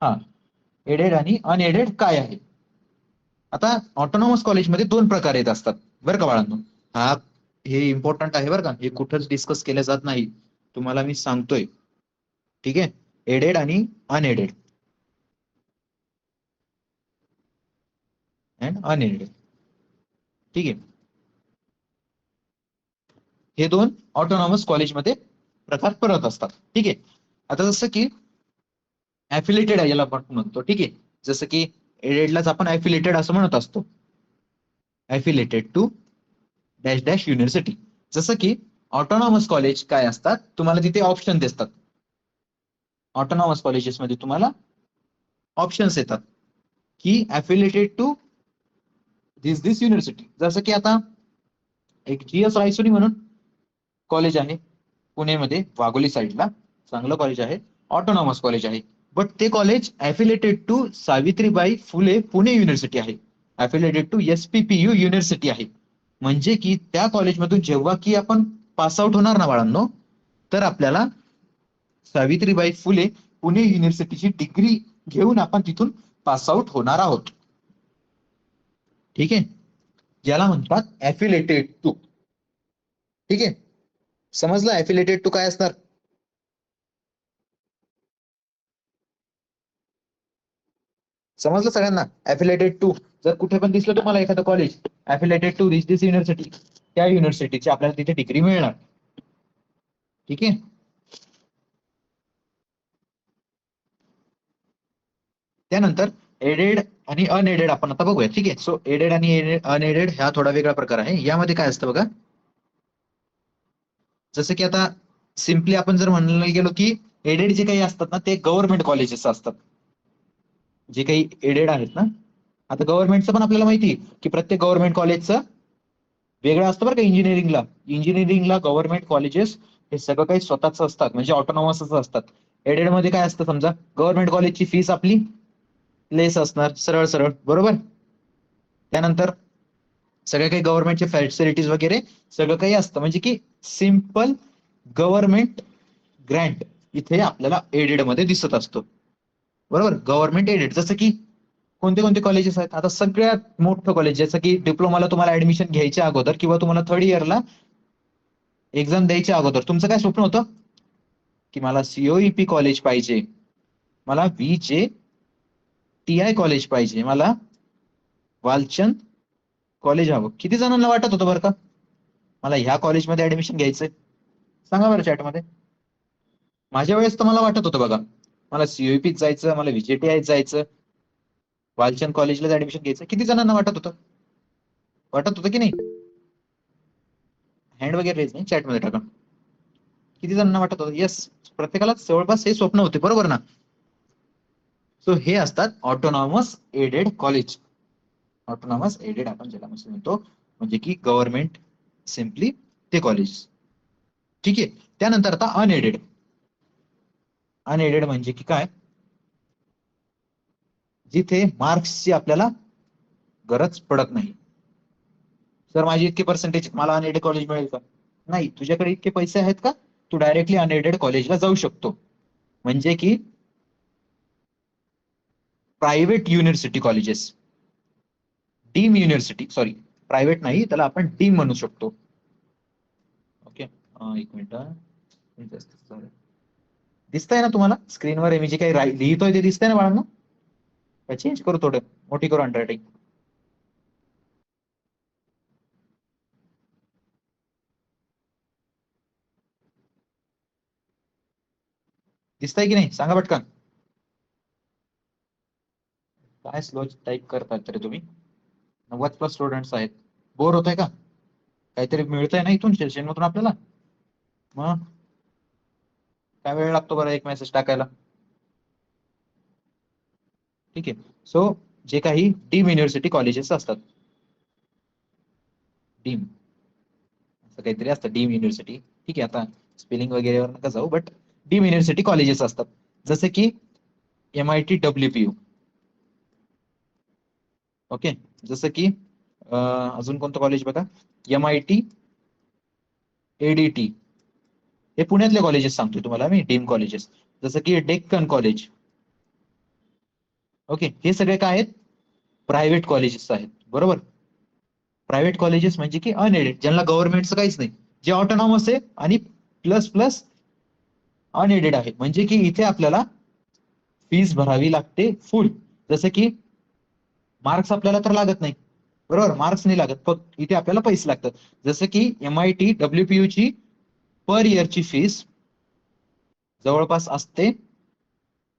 हा, एडेड आणि अनएडेड काय आहे? आता ऑटोनॉमस कॉलेजमध्ये दोन प्रकार येत असतात बरं का बाळांनो. हा, हे इम्पॉर्टंट आहे बरं का, हे कुठंच डिस्कस केलं जात नाही, तुम्हाला मी सांगतोय. ठीक आहे. एडेड आणि अनएडेड अँड अनएडेड. ठीक आहे. हे दोन ऑटोनॉमस कॉलेजमध्ये प्रकार परत असतात. ठीक आहे. आता जसं की ऍफिलेटेड याला आपण म्हणतो. ठीक आहे. जसं की एडेडलाच आपण ऍफिलेटेड असं म्हणत असतो, ऍफिलेटेड टू डॅश डॅश युनिव्हर्सिटी. जसं की ऑटोनॉमस कॉलेज काय असतात, तुम्हाला तिथे ऑप्शन दिसतात. ऑटोनॉमस कॉलेजेसमध्ये तुम्हाला ऑप्शन्स येतात की ऍफिलेटेड टू दिस युनिव्हर्सिटी. जसं की आता एक GS रायसोनी म्हणून कॉलेज आहे पुणेमध्ये, वाघोली साईडला, चांगलं कॉलेज आहे, ऑटोनॉमस कॉलेज आहे. बट ते college affiliated to Savitribai Phule Pune university आहे, ऍफिलेटेड टू SPPU युनिव्हर्सिटी आहे. म्हणजे की त्या कॉलेजमधून जेव्हा की आपण पास आउट होणार ना बाळांनो, तर आपल्याला सावित्रीबाई फुले पुणे युनिव्हर्सिटीची डिग्री घेऊन आपण तिथून पास आउट होणार आहोत. ठीक आहे. ज्याला म्हणतात ऍफिलेटेड टू. ठीक आहे. समजलं ऍफिलेटेड टू काय असणार? समजलं सगळ्यांना? ऍफिलेटेड टू जर कुठे पण दिसलं तुम्हाला एखादं college affiliated to this university, त्या युनिव्हर्सिटीची आपल्याला तिथे डिग्री मिळणार. ठीक आहे. त्यानंतर एडेड आणि अनएडेड आपण आता बघूया. ठीक आहे. सो एडेड आणि अनएडेड हा थोडा वेगळा प्रकार आहे. यामध्ये काय असतं बघा, जसं की आता सिम्पली आपण जर म्हणायला गेलो की एडेड जे काही असतात ना, ते गव्हर्नमेंट कॉलेजेस असतात. जे काही एडेड आहेत ना, आता गव्हर्नमेंटचं पण आपल्याला माहिती आहे की प्रत्येक गव्हर्नमेंट कॉलेजचं वेगळं असतं बरं का. इंजिनिअरिंगला गव्हर्नमेंट कॉलेजेस हे सगळं काही स्वतःच असतात, म्हणजे ऑटोनॉमसच असतात. एडेड मध्ये काय असतं, समजा गव्हर्नमेंट कॉलेजची फीस आपली लेस असणार, सरळ सरळ, बरोबर. त्यानंतर सगळे काही गव्हर्नमेंटचे फॅसिलिटीज वगैरे सगळं काही असतं, म्हणजे की सिम्पल गव्हर्नमेंट ग्रँट इथे आपल्याला एडेड मध्ये दिसत असतो, बरोबर. गव्हर्नमेंट एडेड जसं की कोणते कोणते कॉलेजेस आहेत, आता सगळ्यात मोठं कॉलेज जसं की डिप्लोमाला तुम्हाला ऍडमिशन घ्यायच्या अगोदर किंवा तुम्हाला थर्ड इयरला एक्झाम द्यायच्या अगोदर तुमचं काय स्वप्न होतं की मला COEP कॉलेज पाहिजे, मला VJTI कॉलेज पाहिजे, मला वालचंद कॉलेज हवं. किती जणांना वाटत होतं बरं का मला ह्या कॉलेजमध्ये ऍडमिशन घ्यायचंय? सांगा बरं चॅटमध्ये. माझ्या वेळेस तर मला वाटत होतं बघा, मला COEP जायचं, मला VJTI जायचं, वालचंद कॉलेजला ऍडमिशन घ्यायचं. किती जणांना वाटत होतं की नाही? हँड वगैरे रेज नाही, चॅटमध्ये टाका. किती जणांना वाटत होतं? येस, प्रत्येकाला जवळपास हे स्वप्न होते, बरोबर ना. सो हे असतात autonomous aided college. Autonomous aided आपण ज्याला म्हणतो, म्हणजे की गव्हर्नमेंट सिम्पली ते कॉलेज. ठीक आहे. त्यानंतर आता अनएडेड. अनएडेड म्हणजे की काय, जिथे मार्क्सची आपल्याला गरज पडत नाही. सर माझे इतके पर्सेंटेज, मला अनएडेड कॉलेज मिळेल का? नाही. तुझ्याकडे इतके पैसे आहेत का, तू डायरेक्टली अनएडेड कॉलेजला जाऊ शकतो. म्हणजे की private university colleges, deem university, sorry private नाही, त्याला आपण डीम म्हणू शकतो. ओके. एक मिनिट. दिसतंय ना तुम्हाला स्क्रीनवर मी जे काही लिहितोय ते दिसतंय ना बाळांनो? चेंज करू, थोडं मोठी करू हँडरायटिंग. दिसतंय की नाही सांगा पटकन. काय स्लो टाईप करताय तरी तुम्ही? 90+ स्टुडंट्स आहेत. बोर होत आहे का? काहीतरी मिळतंय ना इथून सेशन मधून आपल्याला? मग काय वेळ लागतो बरं एक मेसेज टाकायला? ठीक आहे. सो जे काही डीम युनिव्हर्सिटी कॉलेजेस असतात, डीम असं काहीतरी असतं, डीम युनिव्हर्सिटी. ठीक आहे, आता स्पेलिंग वगैरेवर नका जाऊ, बट डीम युनिव्हर्सिटी कॉलेजेस असतात. जसे की MIT WPU. ओके. जसं की अजून कोणतं कॉलेज बघा, MIT ADT. हे पुण्यातले कॉलेजेस सांगतोय तुम्हाला मी, डीम कॉलेजेस. जसं की डेक्कन कॉलेज. ओके, हे सगळे काय आहेत? प्रायव्हेट कॉलेजेस आहेत, बरोबर. प्रायव्हेट कॉलेजेस म्हणजे की अनएडेड, ज्यांना गव्हर्नमेंटचं काहीच नाही, जे ऑटोनॉमस आहे आणि प्लस प्लस अनएडेड आहे. म्हणजे की इथे आपल्याला फीस भरावी लागते फुल. जसं की मार्क्स आपल्याला तर लागत नाही, बरोबर, मार्क्स नाही लागत, फक्त इथे आपल्याला पैसे लागतात. जसं की MIT WPU ची पर इयरची फीस जवळपास असते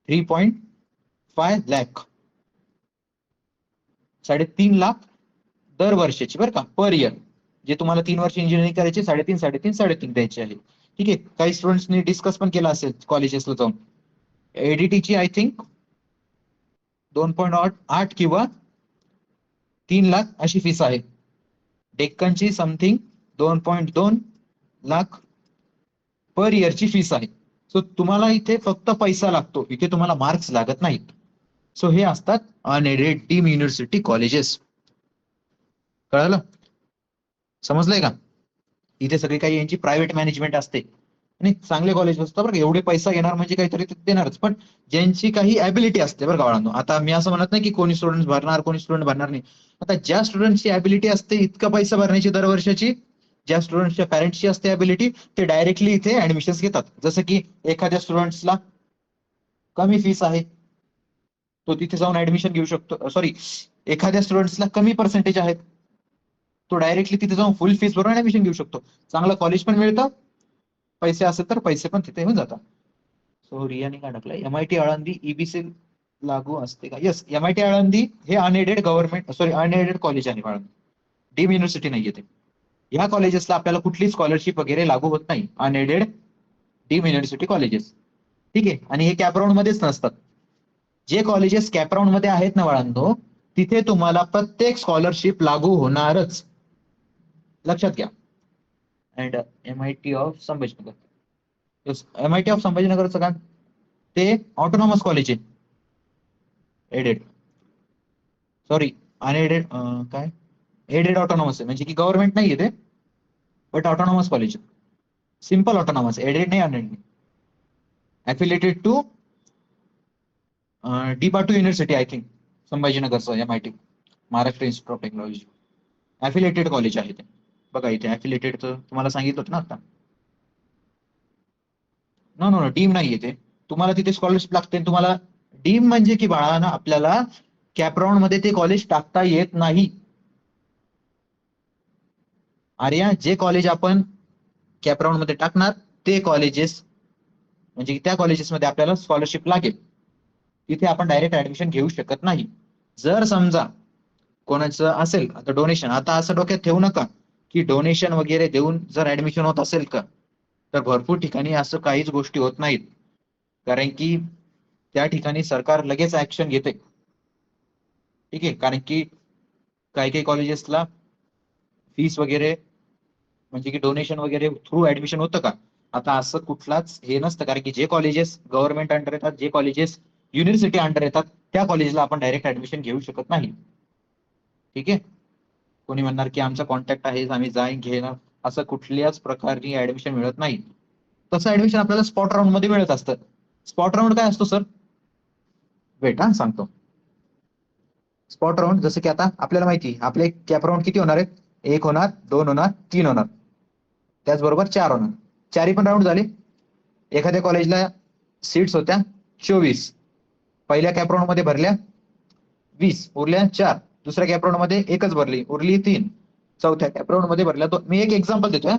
3.5 लाख, 3.5 लाख दर वर्षाची, बरं का, पर इयर. जे तुम्हाला 3 वर्ष इंजिनिअरिंग करायची, 3.5 3.5 3.5 द्यायची आहे. ठीक आहे. काही स्टुडंट्सनी डिस्कस पण केला असेल कॉलेजेसला जाऊन. ADT ची आय थिंक 2.8 किंवा 3 लाख अशी फीस आहे. डेक्कनची समथिंग 2.2 लाख पर इयरची फीस आहे. सो तुम्हाला इथे फक्त पैसा लागतो, इथे तुम्हाला मार्क्स लागत नाहीत. सो हे असतात अनएडेड डीम युनिव्हर्सिटी कॉलेजेस. कळलं? समजलंय का? इथे सगळी काही यांची प्रायव्हेट मॅनेजमेंट असते आणि चांगले कॉलेज असतात बरं का. एवढे पैसा घेणार म्हणजे काहीतरी ते देणारच, पण ज्यांची काही ॲबिलिटी असते बरं का बाळांनो. आता मी असं म्हणत नाही की कोणी स्टुडंट भरणार, कोणी स्टुडंट भरणार नाही. आता ज्या स्टुडंटची ॲबिलिटी असते इतका पैसा भरण्याची दरवर्षाची, ज्या स्टुडंटच्या पॅरेंट्सची असते ॲबिलिटी, ते डायरेक्टली इथे ऍडमिशन घेतात. जसं की एखाद्या स्टुडंट्सला कमी फीस आहे, तो तिथे जाऊन ऍडमिशन घेऊ शकतो. सॉरी, एखाद्या स्टुडंट्सला कमी पर्सेंटेज आहेत, तो डायरेक्टली तिथे जाऊन फुल फीस भरून ऍडमिशन घेऊ शकतो. चांगलं कॉलेज पण मिळतं, पैसे असेल तर पैसे पण तिथे येऊन जातात. सो रियाने काय टाकलंय, MIT आळंदी EBC लागू असते का? येस, MIT आळंदी हे unaided government, sorry unaided college आहे आळंदी, डीम युनिव्हर्सिटी नाहीये ते. ह्या कॉलेजेसला आपल्याला कुठली स्कॉलरशिप वगैरे लागू होत नाही, अनएडेड डीम युनिव्हर्सिटी कॉलेजेस. ठीक आहे. आणि हे कॅपराऊंड मध्येच नसतात. जे कॉलेजेस कॅपराऊंड मध्ये आहेत ना बाळांनो, तिथे तुम्हाला प्रत्येक स्कॉलरशिप लागू होणारच, लक्षात घ्या. And MIT of Sambhajinagar, MIT of संभाजीनगरचं काय, ते ऑटोनॉमस कॉलेज आहे, एडेड, सॉरी अनएडेड, काय, एडेड ऑटोनॉमस आहे, म्हणजे की गव्हर्नमेंट नाहीये ते, but autonomous college, simple autonomous, aided नाही, unaided. ऍफिलिएटेड to DIPATU university I think, संभाजीनगरचं MIT, Maharashtra institute of technology. ऍफिलिएटेड college आहे ते. बघा इथे ऍफिलिएटेडचं तुम्हाला सांगितलं होतं ना आता. नो नो नो, डीम नाहीये ते. तुम्हाला तिथे स्कॉलरशिप लागते. तुम्हाला डीम म्हणजे की बाळा ना, आपल्याला कॅपराऊंड मध्ये ते कॉलेज टाकता येत नाही. आर्या, जे कॉलेज आपण कॅपराऊंड मध्ये टाकणार ते कॉलेजेस, म्हणजे त्या कॉलेजेसमध्ये आपल्याला स्कॉलरशिप लागेल, तिथे आपण डायरेक्ट ऍडमिशन घेऊ शकत नाही. जर समजा कोणाचं असेल आता डोनेशन, आता असं डोक्यात ठेवू नका की डोनेशन वगैरे देऊन जर ऍडमिशन होत असेल का, तर भरपूर ठिकाणी असं काहीच गोष्टी होत नाहीत. कारण की त्या ठिकाणी सरकार लगेच ऍक्शन घेते. ठीक आहे. कारण की काही काही कॉलेजेसला फीस वगैरे, म्हणजे की डोनेशन वगैरे थ्रू ऍडमिशन होतं का, आता असं कुठलाच हे नसतं. कारण की जे कॉलेजेस गव्हर्नमेंट अंडर येतात, जे कॉलेजेस युनिव्हर्सिटी अंडर येतात, त्या कॉलेजला आपण डायरेक्ट ऍडमिशन घेऊ शकत नाही. ठीक आहे. कोणी म्हणणार की आमचा कॉन्टॅक्ट आहे, आम्ही जाईन घेणार, असं कुठल्याच प्रकारची ऍडमिशन मिळत नाही. तसं ऍडमिशन आपल्याला स्पॉट राऊंड मध्ये मिळत असतं. स्पॉट राऊंड काय असतो सर? वेट हा सांगतो. स्पॉट राऊंड जसं की आता आपल्याला माहिती आपले कॅप राऊंड किती होणार आहेत, 1 होणार, 2 होणार, 3 होणार, त्याचबरोबर 4 होणार. चारही पण राऊंड झाले. एखाद्या कॉलेजला सीट्स होत्या 24, पहिल्या कॅप राऊंड मध्ये भरल्या, 20, उरल्या 4. दुसऱ्या कॅप राऊंड मध्ये एकच भरली, उरली 3. चौथ्या कॅप राऊंड मध्ये भरल्या 2. मी एक एक्झाम्पल देतोय,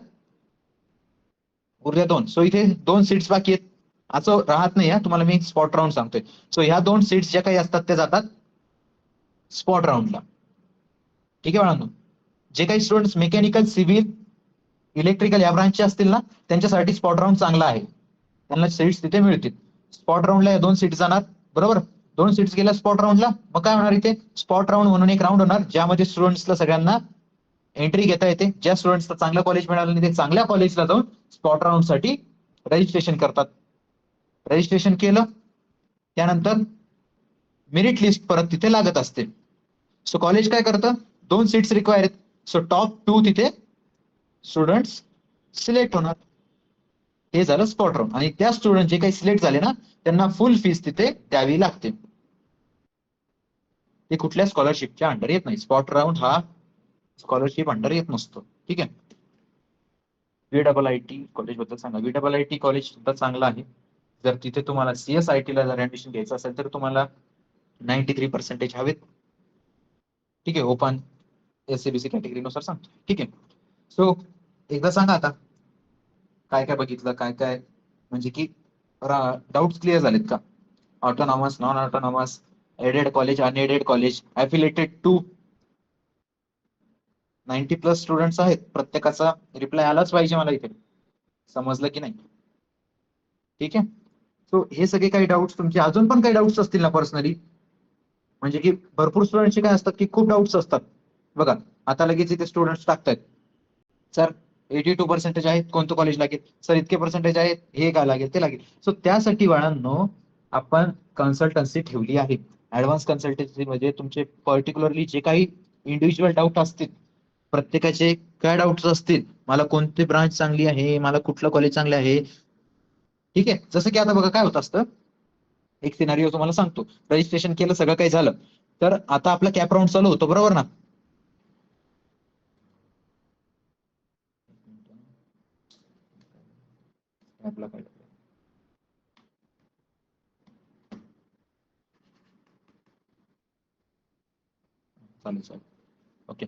उरल्या 2. सो इथे 2 सीट्स बाकी आहेत. असं राहत नाही, तुम्हाला मी स्पॉट राऊंड सांगतोय. सो ह्या 2 सीट्स ज्या काही असतात त्या जातात स्पॉट राऊंडला. ठीक आहे बाळांनो. जे काही स्टुडंट्स मेकॅनिकल, सिव्हिल, इलेक्ट्रिकल या ब्रांचचे असतील ना, त्यांच्यासाठी स्पॉट राऊंड चांगला आहे. त्यांना सीट्स तिथे मिळतील. स्पॉट राऊंडला या 2 सीट्स जाणार, बरोबर. 2 सीट्स गेल्या स्पॉट राऊंडला, मग काय होणार इथे स्पॉट राऊंड म्हणून एक राऊंड होणार, ज्यामध्ये स्टुडंट्सला सगळ्यांना एंट्री घेता येते. ज्या स्टुडंट्सला चांगलं कॉलेज मिळालं नाही ते चांगल्या कॉलेजला जाऊन स्पॉट राऊंड साठी रजिस्ट्रेशन करतात. रजिस्ट्रेशन केलं त्यानंतर मेरिट लिस्ट परत तिथे लागत असते. सो कॉलेज काय करतं, 2 सीट्स रिक्वायर आहेत. सो टॉप 2 तिथे स्टुडंट्स सिलेक्ट होणार. हे झालं स्पॉट राऊंड. आणि त्या स्टुडंट जे काही सिलेक्ट झाले ना, त्यांना फुल फीस तिथे द्यावी लागते. ते कुठल्या स्कॉलरशिपच्या अंडर येत नाही. स्पॉट राऊंड हा स्कॉलरशिप अंडर येत नसतो. ठीक आहे. VIIT कॉलेज बद्दल सांगा. VIIT कॉलेज सुद्धा चांगलं आहे. जर तिथे तुम्हाला CSIT ला जर ऍडमिशन घ्यायचं असेल तर तुम्हाला 93% हवेत. ठीक आहे. ओपन SCBC कॅटेगरीनुसार सांगतो. ठीक आहे. सो एकदा सांगा आता काय काय बघितलं, काय काय म्हणजे की डाऊट्स क्लिअर झालेत का? Autonomous, non autonomous, aided college, unaided college, affiliated to 90+ students आहेत. प्रत्येकाचा रिप्लाय आलाच पाहिजे मला इथे. समजलं की नाही? ठीक आहे. सो हे सगळे काही डाऊट्स तुमचे अजून पण काही डाऊट्स असतील ना पर्सनली, म्हणजे की भरपूर स्टुडंटचे काय असतात की खूप डाऊट्स असतात. बघा आता लगेच इथे स्टुडंट्स टाकतायत, सर 82% आहेत, कोणतं कॉलेज लागेल, सर इतके पर्सेंटेज आहेत, हे काय लागेल, ते लागेल. सो त्यासाठी बाळांनो आपण कन्सल्टन्सी ठेवली आहे. ऍडव्हान्स कन्सल्टन्सी म्हणजे तुमचे पर्टिक्युलरली जे काही इंडिव्हिज्युअल डाऊट असतील, प्रत्येकाचे काय डाऊट्स असतील, मला कोणती ब्रांच चांगली आहे, मला कुठलं कॉलेज चांगलं आहे. ठीक आहे. जसं की आता बघा काय होत असतं, एक सिनारिओ तुम्हाला सांगतो. रजिस्ट्रेशन केलं, सगळं काही झालं, तर आता आपला कॅप राऊंड चालू होतो, बरोबर ना? आपला काय चालेल चालेल. ओके.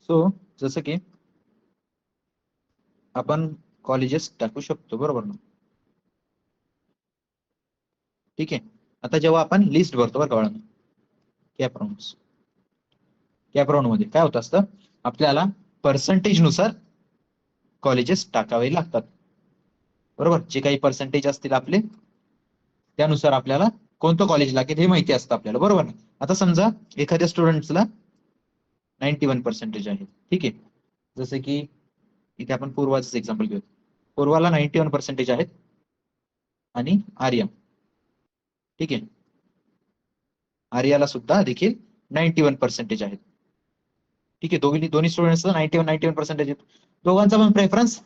सो जसं की आपण कॉलेजेस टाकू शकतो, बरोबर ना? ठीक आहे. आता जेव्हा आपण लिस्ट भरतो बरं का बाळांनो, कॅप राऊंड, कॅप राऊंड मध्ये काय होत असतं, आपल्याला पर्सेंटेज नुसार कॉलेजेस टाकावे लागतात, बरोबर. जे काही पर्सेंटेज असतील आपले त्यानुसार आपल्याला कोणतं कॉलेज लागेल हे माहिती असतं आपल्याला, बरोबर ना? आता समजा एखाद्या स्टुडंट्सला 91% आहे. ठीक आहे. जसं की इथे आपण पूर्वाचं एक्झाम्पल घेऊ. पूर्वाला 91% आहेत आणि आर्या, ठीक आहे, आर्याला सुद्धा देखील 91% आहेत. ठीक आहे. दोन्ही स्टुडंट्सला 91% आहेत. दोघांचा पण प्रेफरन्स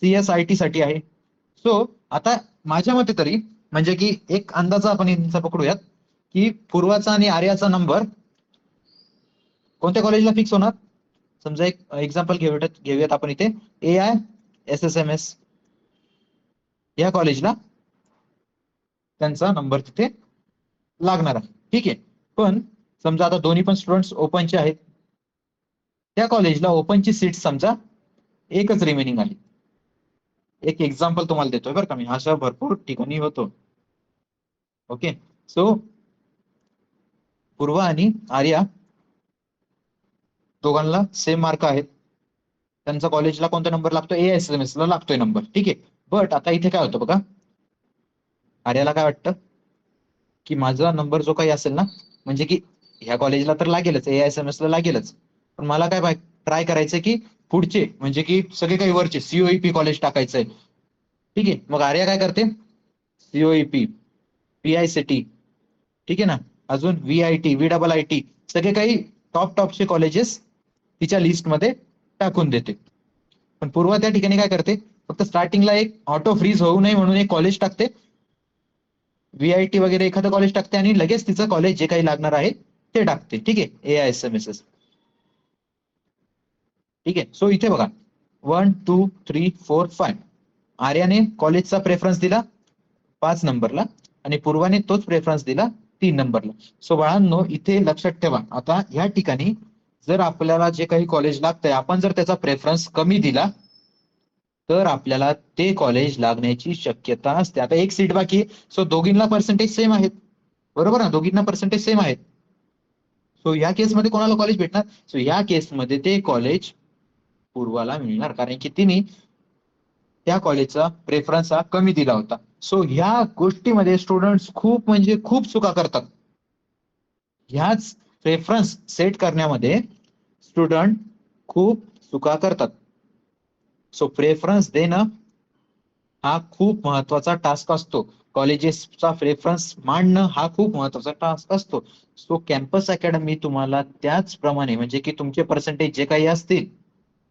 CSIT साठी आहे. सो आता माझ्या मते तरी म्हणजे की एक अंदाजा आपण यांचा पकडूयात की पूर्वाचा आणि आर्याचा नंबर कोणत्या कॉलेजला फिक्स होणार. समजा एक एक्झाम्पल घेऊयात आपण इथे, AISSMS या कॉलेजला त्यांचा नंबर तिथे लागणार आहे. ठीक आहे. पण समजा आता दोन्ही पण स्टुडंट्स ओपनचे आहेत, त्या कॉलेजला ओपनची सीट समजा एकच रिमेनिंग आहे. एक एक्झाम्पल तुम्हाला देतोय बरं का मी, अशा भरपूर ठिकाणी होतो. ओके. सो पूर्वा आणि आर्या दोघांना सेम मार्क आहेत, त्यांचा कॉलेजला कोणता नंबर लागतो, AISSMS ला लागतोय नंबर. ठीक आहे. बट आता इथे काय होतं बघा, आर्याला काय वाटतं की माझा नंबर जो काही असेल ना, म्हणजे की ह्या कॉलेजला तर लागेलच, AISSMS ला लागेलच, पण मला काय ट्राय करायचंय की पुढचे म्हणजे की सगळे काही वरचे COEP कॉलेज टाकायचंय. ठीक आहे. मग आर्या काय करते, COEP, PICT, ठीक आहे ना, अजून VIT, VIIT, सगळे काही टॉपचे कॉलेजेस तिच्या लिस्टमध्ये टाकून देते. पण पूर्वा त्या ठिकाणी काय करते, फक्त स्टार्टिंगला एक ऑटो फ्रीज होऊ नये म्हणून एक कॉलेज टाकते, VIT वगैरे एखादं कॉलेज टाकते आणि लगेच तिचं कॉलेज जे काही लागणार आहे ते टाकते. ठीक आहे. AISSMS. ठीक आहे. सो इथे बघा 1 2 3 4 5, आर्याने कॉलेजचा प्रेफरन्स दिला 5 नंबरला आणि पूर्वाने तोच प्रेफरन्स दिला 3 नंबरला. सो बाळांनो, इथे लक्षात ठेवा, आता या ठिकाणी जर आपल्याला जे काही कॉलेज लागतंय, आपण जर त्याचा प्रेफरन्स कमी दिला तर आपल्याला ते कॉलेज लागण्याची शक्यता असते. आता एक सीट बाकी, सो दोघींना पर्सेंटेज सेम आहेत, बरोबर ना, दोघींना पर्सेंटेज सेम आहेत. सो या केसमध्ये कोणाला कॉलेज भेटणार? सो या केसमध्ये ते कॉलेज पूर्वाला मिळणार, कारण की तिने त्या कॉलेजचा प्रेफरन्स हा कमी दिला होता. सो ह्या गोष्टीमध्ये स्टुडंट खूप म्हणजे खूप चुका करतात. ह्याच प्रेफरन्स सेट करण्यामध्ये स्टुडंट खूप चुका करतात. सो प्रेफरन्स देणं हा खूप महत्वाचा टास्क असतो. कॉलेजेसचा प्रेफरन्स मांडणं हा खूप महत्वाचा टास्क असतो. सो कॅम्पस अकॅडमी तुम्हाला त्याचप्रमाणे, म्हणजे की तुमचे पर्सेंटेज जे काही असतील,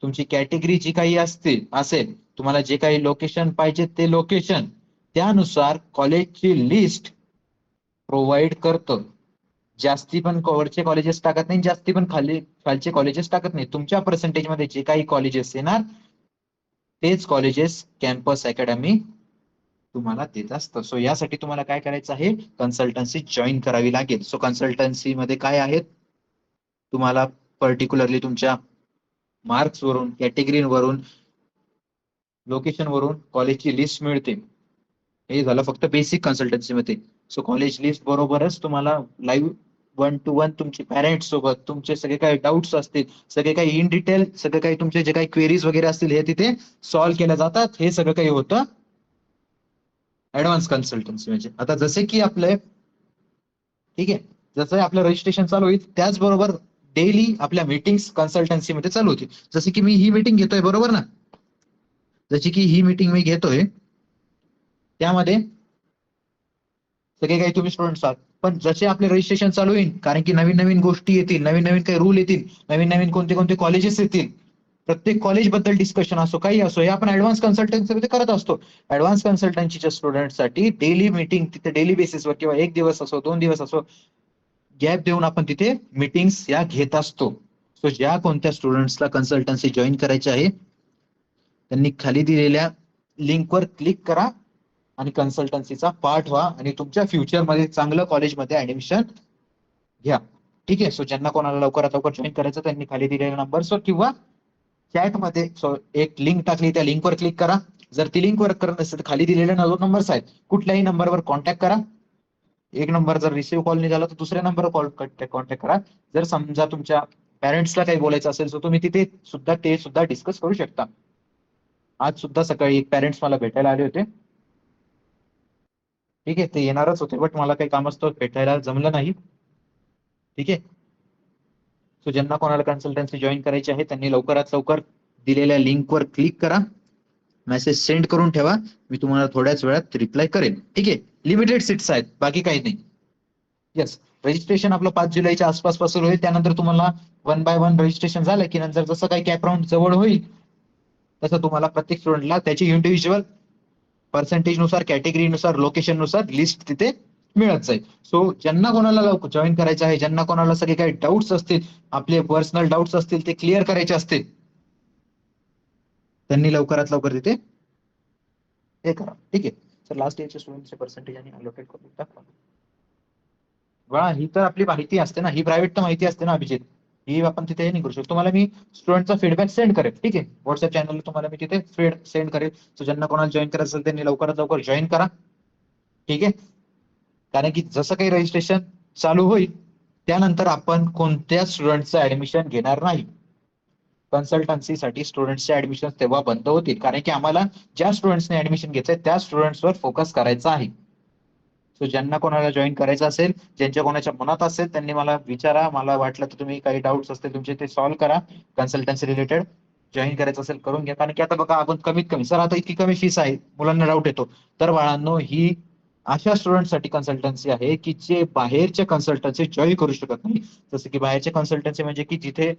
तुमची कॅटेगरी जी काही असेल, तुम्हाला जे काही लोकेशन पाहिजे ते लोकेशन, त्यानुसार कॉलेजची लिस्ट प्रोव्हाइड करतं. जास्ती पण वरचे कॉलेजेस टाकत नाही, जास्ती पण खालचे कॉलेजेस टाकत नाही. तुमच्या पर्सेंटेज मध्ये जे काही कॉलेजेस येणार तेच कॉलेजेस कॅम्पस अकॅडमी तुम्हाला देत असतं. सो यासाठी तुम्हाला काय करायचं आहे? कन्सल्टन्सी जॉईन करावी लागेल. सो कन्सल्टन्सी मध्ये काय आहेत? तुम्हाला पर्टिक्युलरली तुमच्या मार्क्स वरून, कॅटेगरी वरून, लोकेशन वरून कॉलेजची लिस्ट मिळते. हे झालं फक्त बेसिक कन्सल्टन्सी मध्ये. सो कॉलेज लिस्ट बरोबरच तुम्हाला लाईव्ह 1-to-1 तुमचे पॅरेंट्स सोबत तुमचे सगळे काही डाऊट्स असतील, सगळे काही इन डिटेल, सगळे काही तुमचे जे काही क्वेरीज वगैरे असतील, हे तिथे सॉल्व्ह केल्या जातात. हे सगळं काही होतं ऍडव्हान्स कन्सल्टन्सी म्हणजे. आता जसे की आपले, ठीक आहे, जसं आपलं रजिस्ट्रेशन चालू होईल त्याचबरोबर डेली आपल्या मीटिंग्स कन्सल्टन्सी मध्ये चालू होतील. जसे की मी ही मीटिंग घेतोय, बरोबर ना, जशी की ही मीटिंग मी घेतोय, त्यामध्ये सगळे काही तुम्ही स्टुडंट्स आहात. पण जसे आपले रजिस्ट्रेशन चालू होईल, कारण की नवीन नवीन गोष्टी येतील, नवीन नवीन काही रूल येतील, नवीन नवीन कोणते कोणते कॉलेजेस येतील, प्रत्येक कॉलेज बद्दल डिस्कशन असो, काही असो, हे आपण ऍडव्हान्स कन्सल्टन्सी मध्ये करत असतो. ऍडव्हान्स कन्सल्टन्सीच्या स्टुडंटसाठी डेली मीटिंग तिथे डेली बेसिसवर, किंवा एक दिवस असो, 2 दिवस असो, गॅप देऊन आपण तिथे मीटिंग्स या घेत असतो. सो ज्या कोणत्या स्टुडंट्सला कन्सल्टन्सी जॉईन करायची आहे, त्यांनी खाली दिलेल्या लिंकवर क्लिक करा आणि कन्सल्टन्सीचा पार्ट व्हा आणि तुमच्या फ्युचरमध्ये चांगलं कॉलेजमध्ये ऍडमिशन घ्या. ठीक आहे. सो ज्यांना कोणाला लवकरात लवकर जॉईन करायचं त्यांनी खाली दिलेल्या नंबरवर किंवा चॅटमध्ये एक लिंक टाकली, त्या लिंकवर क्लिक करा. जर ती लिंक वर्क करत नसेल तर खाली दिलेले नंबर्स आहेत, कुठल्याही नंबरवर कॉन्टॅक्ट करा. एक नंबर जर रिसिव्ह कॉल नाही झाला तर दुसऱ्या नंबरवर कॉन्टॅक्ट करा. जर समजा तुमच्या पॅरेंट्सला काही बोलायचं असेल तर तुम्ही तिथे सुद्धा ते सुद्धा डिस्कस करू शकता. आज सुद्धा सकाळी एक पॅरेंट्स मला भेटायला आले होते. ठीक आहे, ते येणारच होते बट मला काही कामास्तव भेटायला जमलं नाही. ठीक आहे. सो ज्यांना कोणाला कन्सल्टन्सी जॉईन करायची आहे त्यांनी लवकरात लवकर दिलेल्या लिंकवर क्लिक करा, मेसेज सेंड करून ठेवा. मी तुम्हाला थोड्याच वेळात रिप्लाय करेन. ठीक आहे. लिमिटेड सीट्स आहेत, बाकी काही नाही. येस, रजिस्ट्रेशन आपलं 5 जुलैच्या आसपास पासून होईल. त्यानंतर तुम्हाला 1 बाय 1 रजिस्ट्रेशन झालं की नंतर जसं काही कॅप राऊंड जवळ होईल तसं तुम्हाला प्रत्येक स्टुडंटला त्याची इंडिव्हिज्युअल पर्सेंटेज नुसार, कॅटेगरी नुसार, लोकेशन नुसार लिस्ट तिथे मिळत जाईल. सो ज्यांना कोणाला जॉईन करायचं आहे, ज्यांना कोणाला सगळे काही डाऊट्स असतील, आपले पर्सनल डाऊट्स असतील, ते क्लिअर करायचे असतील, त्यांनी लवकरात लवकर तिथे हे करा. ठीक आहे. सर लास्ट इयरचे स्टुडंटचे पर्सेंटेज आणि अलोकेट करून टाका. बघा, ही तर आपली माहिती असते ना, ही प्रायव्हेट तर माहिती असते ना अभिजित, ही आपण तिथे हे नाही करू शकतो. तुम्हाला मी स्टुडंटचा फीडबॅक सेंड करेल. ठीक आहे, व्हॉट्सअप चॅनल तुम्हाला मी तिथे फीड सेंड करेल. सो ज्यांना कोणाला जॉईन करायचं असेल त्यांनी लवकरात लवकर जॉईन करा. ठीक आहे. कारण की जसं काही रजिस्ट्रेशन चालू होईल त्यानंतर आपण कोणत्या स्टुडंटचं ऍडमिशन घेणार नाही. कन्सल्टन्सीसाठी स्टुडंट्सचे ऍडमिशन तेव्हा बंद होतील, कारण की आम्हाला ज्या स्टुडंट्सने ऍडमिशन घ्यायचंय त्या स्टुडंट्सवर फोकस करायचा आहे. सो ज्यांना कोणाला जॉईन करायचं असेल, ज्यांच्या कोणाच्या मनात असेल त्यांनी मला विचारा. मला वाटलं तर तुम्ही काही डाऊट्स असतील तुमचे ते सॉल्व्ह करा. कन्सल्टन्सी रिलेटेड जॉईन करायचं असेल करून घ्या. कारण की आता बघा, आपण कमीत कमी, सर आता इतकी कमी फीस आहे, मुलांना डाऊट येतो. तर बाळांनो, ही अशा स्टुडंटसाठी कन्सल्टन्सी आहे की जे बाहेरचे कन्सल्टन्सी जॉईन करू शकत नाही. जसं की बाहेरचे कन्सल्टन्सी म्हणजे की जिथे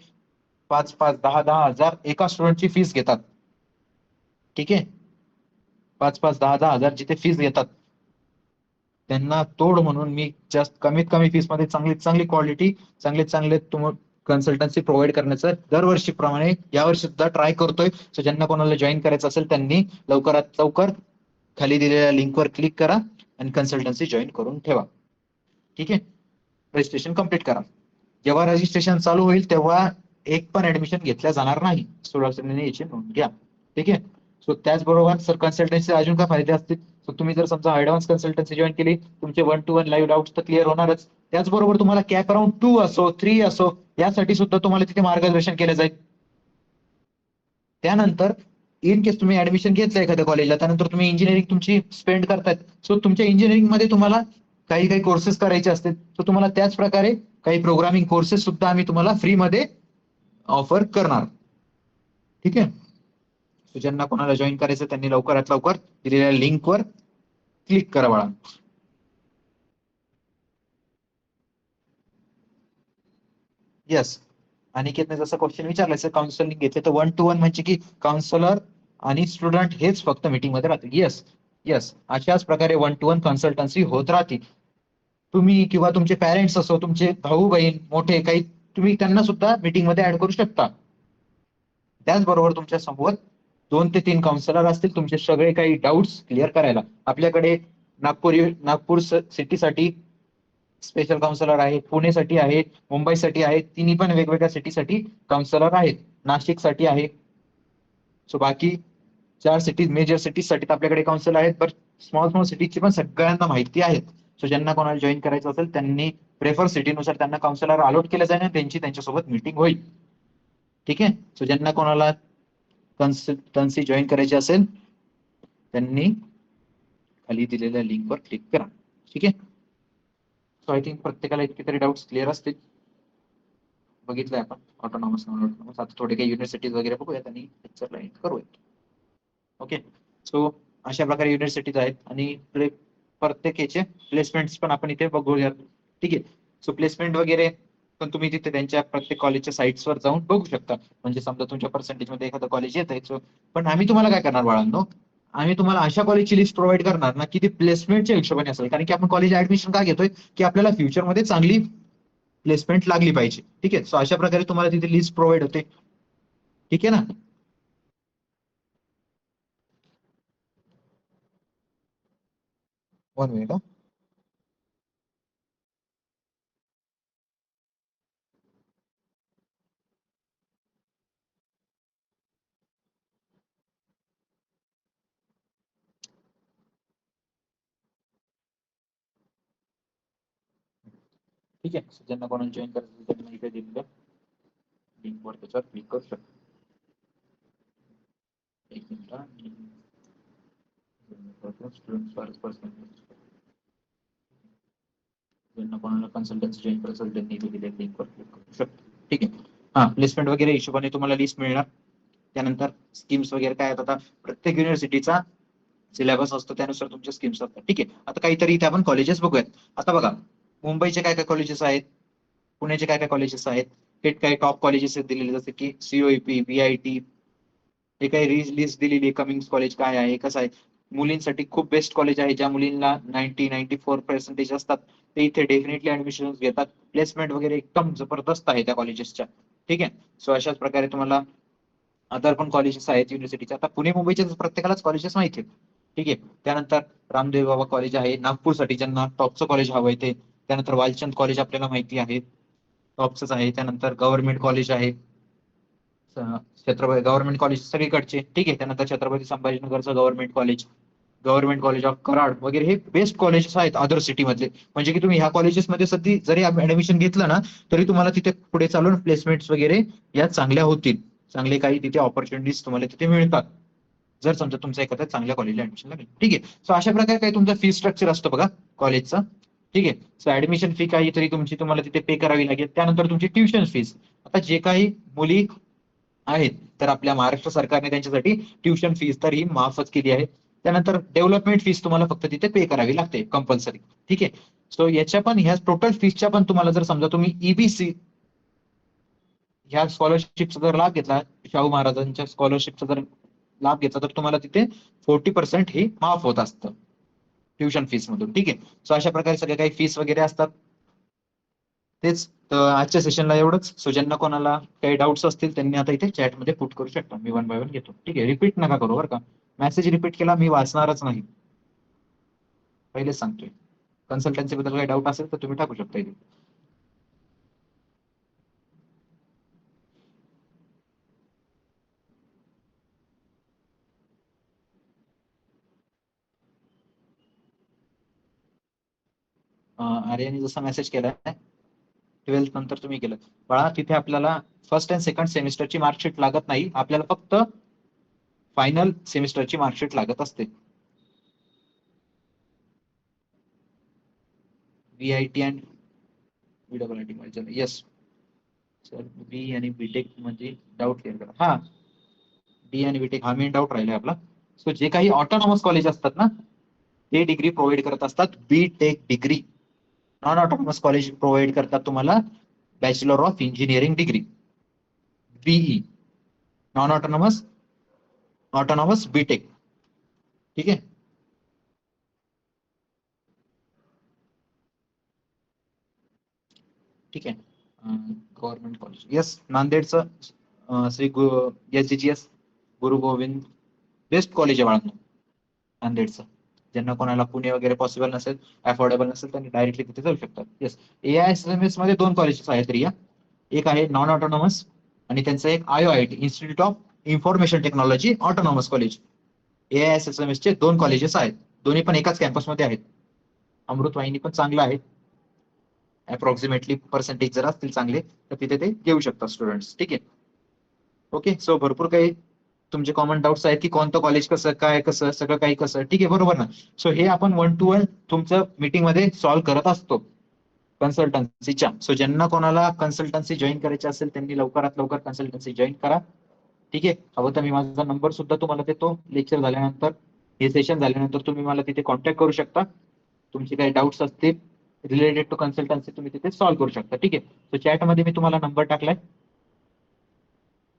5-5, 10-10 हजार एका स्टुडंटची फीस घेतात. ठीक आहे, 5-5, 10-10 हजार जिथे फीस घेतात, त्यांना तोड म्हणून मी जास्त कमीत कमी फीस मध्ये चांगली चांगली क्वालिटी, चांगले चांगले कन्सल्टन्सी प्रोव्हाइड करण्याचं दरवर्षीप्रमाणे यावर्षी सुद्धा ट्राय करतोय. सो ज्यांना कोणाला जॉईन करायचं असेल त्यांनी लवकरात लवकर खाली दिलेल्या लिंकवर क्लिक करा आणि कन्सल्टन्सी जॉईन करून ठेवा. ठीक आहे, रजिस्ट्रेशन कम्प्लीट करा. जेव्हा रजिस्ट्रेशन चालू होईल तेव्हा एक पण ऍडमिशन घेतल्या जाणार नाही. सुरुवातीने याची नोंद घ्या. ठीक आहे. सो त्याचबरोबर सर कन्सल्टन्सी अजून काय फायदे असतील? सो तुम्ही जर समजा ऍडव्हान्स कन्सल्टन्सी जॉईन केली, तुमचे 1 to 1 लाईव्ह डाऊट्स तर क्लिअर होणारच. त्याचबरोबर तुम्हाला कॅप राऊंड 2 असो 3 असो यासाठी सुद्धा तुम्हाला तिथे मार्गदर्शन केलं जाईल. त्यानंतर इन केस तुम्ही ऍडमिशन घेतलं एखाद्या कॉलेजला, त्यानंतर तुम्ही इंजिनिअरिंग तुमची स्पेंड करतायत, सो तुमच्या इंजिनिअरिंग मध्ये तुम्हाला काही काही कोर्सेस करायचे असतील, तर तुम्हाला त्याच प्रकारे काही प्रोग्रामिंग कोर्सेस सुद्धा आम्ही तुम्हाला फ्रीमध्ये ऑफर करणार. ठीक आहे. सो ज्यांना कोणाला जॉईन करायचं त्यांनी लवकरात लवकर दिलेल्या लिंकवर क्लिक करा बाळा. येस, अनिकेतने जसं क्वेश्चन विचारलं सर काउन्सिलिंग घेतले तर 1 to 1 म्हणजे की काउन्सिलर आणि स्टुडंट हेच फक्त मीटिंग मध्ये राहतील. येस येस, अशाच प्रकारे 1 to 1 कन्सल्टन्सी होत राहतील. तुम्ही किंवा तुमचे पॅरेंट्स असो, तुमचे भाऊ बहीण मोठे काही, तुम्ही त्यांना सुद्धा मीटिंग मध्ये ऍड करू शकता. त्याचबरोबर तुमच्या समोर 2 ते 3 काउन्सिलर असतील तुमचे सगळे काही डाऊट्स क्लिअर करायला. आपल्याकडे नागपूर सिटीसाठी स्पेशल काउन्सिलर आहेत, पुणेसाठी आहेत, मुंबईसाठी आहेत, तिन्ही पण वेगवेगळ्या सिटीसाठी काउन्सिलर आहेत, नाशिकसाठी आहे. सो बाकी 4 सिटीज मेजर सिटीज साठी आपल्याकडे काउन्सिलर आहेत, पण स्मॉल स्मॉल सिटीजची पण सगळ्यांना माहिती आहेत. सो ज्यांना कोणाला जॉईन करायचं असेल त्यांनी प्रेफर सिटीनुसार त्यांना काउन्सिलर अलॉट केलं जाईल आणि त्यांची त्यांच्यासोबत मीटिंग होईल. ठीक आहे. सो ज्यांना कोणाला कन्सल्टन्सी जॉईन करायची असेल त्यांनी खाली दिलेल्या लिंकवर क्लिक करा. ठीक आहे. सो आय थिंक प्रत्येकाला इतके तरी डाऊट्स क्लिअर असतील. बघितलंय आपण ऑटोनॉमस नॉन ऑटोनॉमस. आता थोडे काही युनिव्हर्सिटीज वगैरे बघूयात आणि लेक्चरला एंड करूयात. ओके. सो अशा प्रकारे युनिव्हर्सिटीज आहेत आणि प्रत्येक याचे प्लेसमेंट्स पण आपण इथे बघूयात. ठीक आहे. सो प्लेसमेंट वगैरे पण तुम्ही तिथे त्यांच्या प्रत्येक कॉलेजच्या साईट्सवर जाऊन बघू शकता. म्हणजे समजा तुमच्या पर्सेंटेज मध्ये एखादं कॉलेज येत आहे, पण आम्ही तुम्हाला काय करणार बाळांनो, आम्ही तुम्हाला अशा कॉलेजची लिस्ट प्रोव्हाइड करणार ना की ती प्लेसमेंटच्या हिशोबाने असेल. कारण की आपण कॉलेज ऍडमिशन का घेतोय की आपल्याला फ्युचरमध्ये चांगली प्लेसमेंट लागली पाहिजे. ठीक आहे. सो अशा प्रकारे तुम्हाला तिथे लिस्ट प्रोव्हाइड होते. ठीक आहे ना. One minute. ठीक आहे. ज्यांना कोणाला जॉईन करायचं त्यांना इथे दिलेलं लिंकवर त्याच्यावर क्लिक करू शकता. एक मिनिट. ज्यांना कोणाला कन्सल्टन्सी जॉईन करायचं असेल त्यांनी इथे दिलेल्या लिंकवर क्लिक करू शकता. ठीक आहे. हा, प्लेसमेंट वगैरे हिशोबाने तुम्हाला लिस्ट मिळणार. त्यानंतर स्कीम्स वगैरे काय आहेत, आता प्रत्येक युनिव्हर्सिटीचा सिलेबस असतो त्यानुसार तुमच्या स्कीम्स असतात. ठीक आहे. आता काहीतरी इथे आपण कॉलेजेस बघूयात. आता बघा, मुंबईचे काय काय कॉलेजेस आहेत, पुण्याचे काय काय कॉलेजेस आहेत, हे काही टॉप कॉलेजेस आहेत दिलेले, जसे की सीओईपी, बीआयटी, हे काही लिस्ट दिलेली. कमिंग्स कॉलेज काय आहे, कसं आहे. मुलींसाठी खूप बेस्ट कॉलेज आहे. ज्या मुलींना 94% असतात ते इथे डेफिनेटली ऍडमिशन घेतात. प्लेसमेंट वगैरे एकदम जबरदस्त आहे त्या कॉलेजेसच्या. ठीक आहे. सो अशाच प्रकारे तुम्हाला अदर पण कॉलेजेस आहेत युनिव्हर्सिटीच्या. आता पुणे मुंबईचे प्रत्येकालाच कॉलेजेस माहिती आहेत. ठीक आहे. त्यानंतर रामदेव बाबा कॉलेज आहे नागपूरसाठी, ज्यांना टॉपचं कॉलेज हवंय ते. त्यानंतर वालचंद कॉलेज आपल्याला माहिती आहे, टॉपच आहे. त्यानंतर गव्हर्नमेंट कॉलेज आहे, छत्रपती गव्हर्नमेंट कॉलेज सगळीकडचे. ठीक आहे. त्यानंतर छत्रपती संभाजीनगरचं गव्हर्नमेंट कॉलेज ऑफ कराड वगैरे हे बेस्ट कॉलेजेस आहेत अदर सिटी मधले. म्हणजे की तुम्ही ह्या कॉलेजेसमध्ये सध्या जरी ऍडमिशन घेतलं ना तरी तुम्हाला तिथे पुढे चालून प्लेसमेंट्स वगैरे या चांगल्या होतील. चांगले काही तिथे ऑपॉर्च्युनिटीज तुम्हाला तिथे मिळतात जर समजा तुमचं एखाद्या चांगल्या कॉलेजला ऍडमिशन लागेल. ठीक आहे. सो अशा प्रकारे काही तुमचं फी स्ट्रक्चर असतं बघा कॉलेजचं. ठीक आहे. सो ऍडमिशन फी काहीतरी तुमची तुम्हाला तिथे पे करावी लागेल. त्यानंतर तुमची ट्युशन फीस. आता जे काही मुली आहेत तर आपल्या महाराष्ट्र सरकारने त्यांच्यासाठी ट्युशन फीस तर ही माफच केली आहे. त्यानंतर डेव्हलपमेंट फीस तुम्हाला फक्त तिथे पे करावी लागते कंपल्सरी. ठीक आहे. सो याच्या पण ह्या टोटल फीसच्या पण तुम्हाला जर समजा तुम्ही ईबीसी ह्या स्कॉलरशिपचा जर लाभ घेतला, शाहू महाराजांच्या स्कॉलरशिपचा जर लाभ घेतला तर तुम्हाला तिथे 40% ही माफ होत असतं ट्युशन फीस मधून. ठीक आहे. सो अशा प्रकारे सगळे काही फीस वगैरे असतात. तेच आजच्या सेशनला एवढंच. सो ज्यांना कोणाला काही डाऊट्स असतील त्यांनी आता इथे चॅटमध्ये पुट करू शकता. मी 1 बाय 1 घेतो. ठीक आहे. रिपीट नका करू बरं का. मेसेज रिपीट केला मी वाचणारच नाही, पहिलेच सांगतोय. कन्सल्टन्सी बद्दल काही डाऊट असेल तर तुम्ही टाकू शकता इथे. आर्याने जसा मेसेज केलाय 12th नंतर तुम्ही केलं बाळा, तिथे आपल्याला फर्स्ट अँड सेकंड सेमिस्टरची मार्कशीट लागत नाही, आपल्याला फक्त फायनल सेमिस्टरची मार्कशीट लागत असते. VIT and VIIT yes sir. B आणि बीटेक म्हणजे डाऊट क्लिअर करा. हा, डी आणि बीटेक हा मेन डाऊट राहिला आपला. सो जे काही ऑटोनॉमस कॉलेज असतात ना, ते डिग्री प्रोव्हाइड करत असतात B tech degree. Non autonomous college provide करतात तुम्हाला bachelor of engineering degree, BE. Non autonomous, autonomous B tech. ठीक आहे. ठीक आहे. गव्हर्नमेंट कॉलेज येस, नांदेडचं Shri SGGS Guru Govind best college आहे बाळांनो नांदेडचं. ज्यांना कोणाला पुणे वगैरे पॉसिबल नसेल, अफोर्डेबल नसेल, त्यांनी डायरेक्टली तिथे जाऊ शकतात. येस, AISMS मध्ये 2 कॉलेजेस आहेत रिया. एक आहे नॉन ऑटोनॉमस आणि त्यांचं एक IOIT institute of information technology autonomous college. AISMS चे 2 कॉलेजेस आहेत, दोन्ही पण एकाच कॅम्पसमध्ये आहेत. अमृतवाहिनी पण चांगलं आहे. अप्रॉक्सिमेटली पर्सेंटेज जर असतील चांगले तर तिथे ते घेऊ शकतात स्टुडंट्स. ठीक आहे. ओके. सो भरपूर काही तुमचे कॉमन डाऊट्स आहेत की कोणतं कॉलेज कसं काय कसं सगळं काही कसं. ठीक आहे, बरोबर ना. सो हे आपण 1 to 1 तुमचं मीटिंग मध्ये सॉल्व्ह करत असतो कन्सल्टन्सीच्या. सो ज्यांना कोणाला कन्सल्टन्सी जॉईन करायची असेल त्यांनी लवकरात लवकर कन्सल्टन्सी जॉईन करा. ठीक आहे. हवं तर मी माझा नंबर सुद्धा तुम्हाला देतो. लेक्चर झाल्यानंतर, हे सेशन झाल्यानंतर तुम्ही मला तिथे कॉन्टॅक्ट करू शकता. तुमचे काही डाऊट्स असतील रिलेटेड टू कन्सल्टन्सी तुम्ही तिथे सॉल्व्ह करू शकता. ठीक आहे. सो चॅटमध्ये मी तुम्हाला नंबर टाकलाय.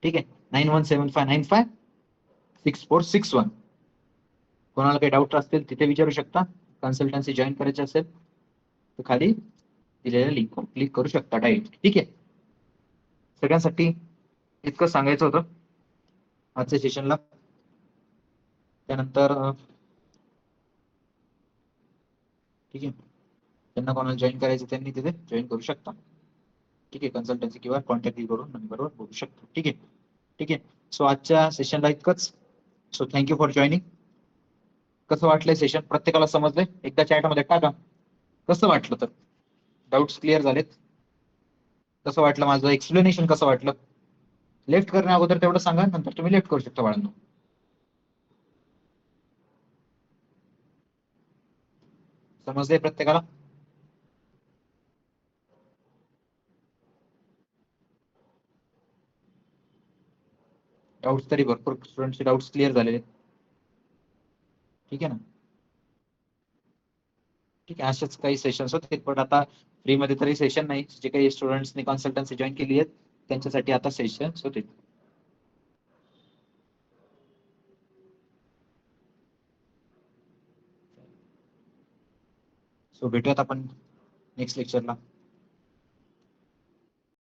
ठीक आहे. 9175956461. कोणाला काही डाऊट असतील तिथे विचारू शकता. कन्सल्टन्सी जॉईन करायची असेल तर खाली दिलेल्या लिंकवर क्लिक करू शकता डायरेक्ट. ठीक आहे. सगळ्यांसाठी इतकं सांगायचं होतं आजच्या सेशनला. त्यानंतर ठीक आहे, ज्यांना कोणाला जॉईन करायचं त्यांनी तिथे जॉईन करू शकता. ठीक आहे. कन्सल्टन्सी किंवा कॉन्टॅक्ट करून नंबरवर बोलू शकतो. ठीक आहे. ठीक आहे. सो आजच्या सेशनला इतकंच. So thank you for joining. कसं वाटलंय सेशन, प्रत्येकाला समजलंय? एकदा चॅटमध्ये टाका कसं वाटलं तर. डाऊट्स क्लिअर झालेत? कसं वाटलं माझं एक्सप्लेनेशन, कसं वाटलं? लेफ्ट करण्या अगोदर तेवढं सांगा, नंतर तुम्ही लेफ्ट करू शकता बाळांनो. समजलंय प्रत्येकाला? डाऊट्स तरी भरपूर स्टुडंटचे डाऊट्स क्लिअर झालेले. ठीक आहे ना. ठीक आहे. असेच काही सेशन्स होते, पण आता फ्री मध्ये तरी सेशन नाही. जे काही स्टुडंट्सनी कन्सल्टन्सी जॉईन केली आहे त्यांच्यासाठी आता सेशन्स होते. सो भेटूयात आपण नेक्स्ट लेक्चरला.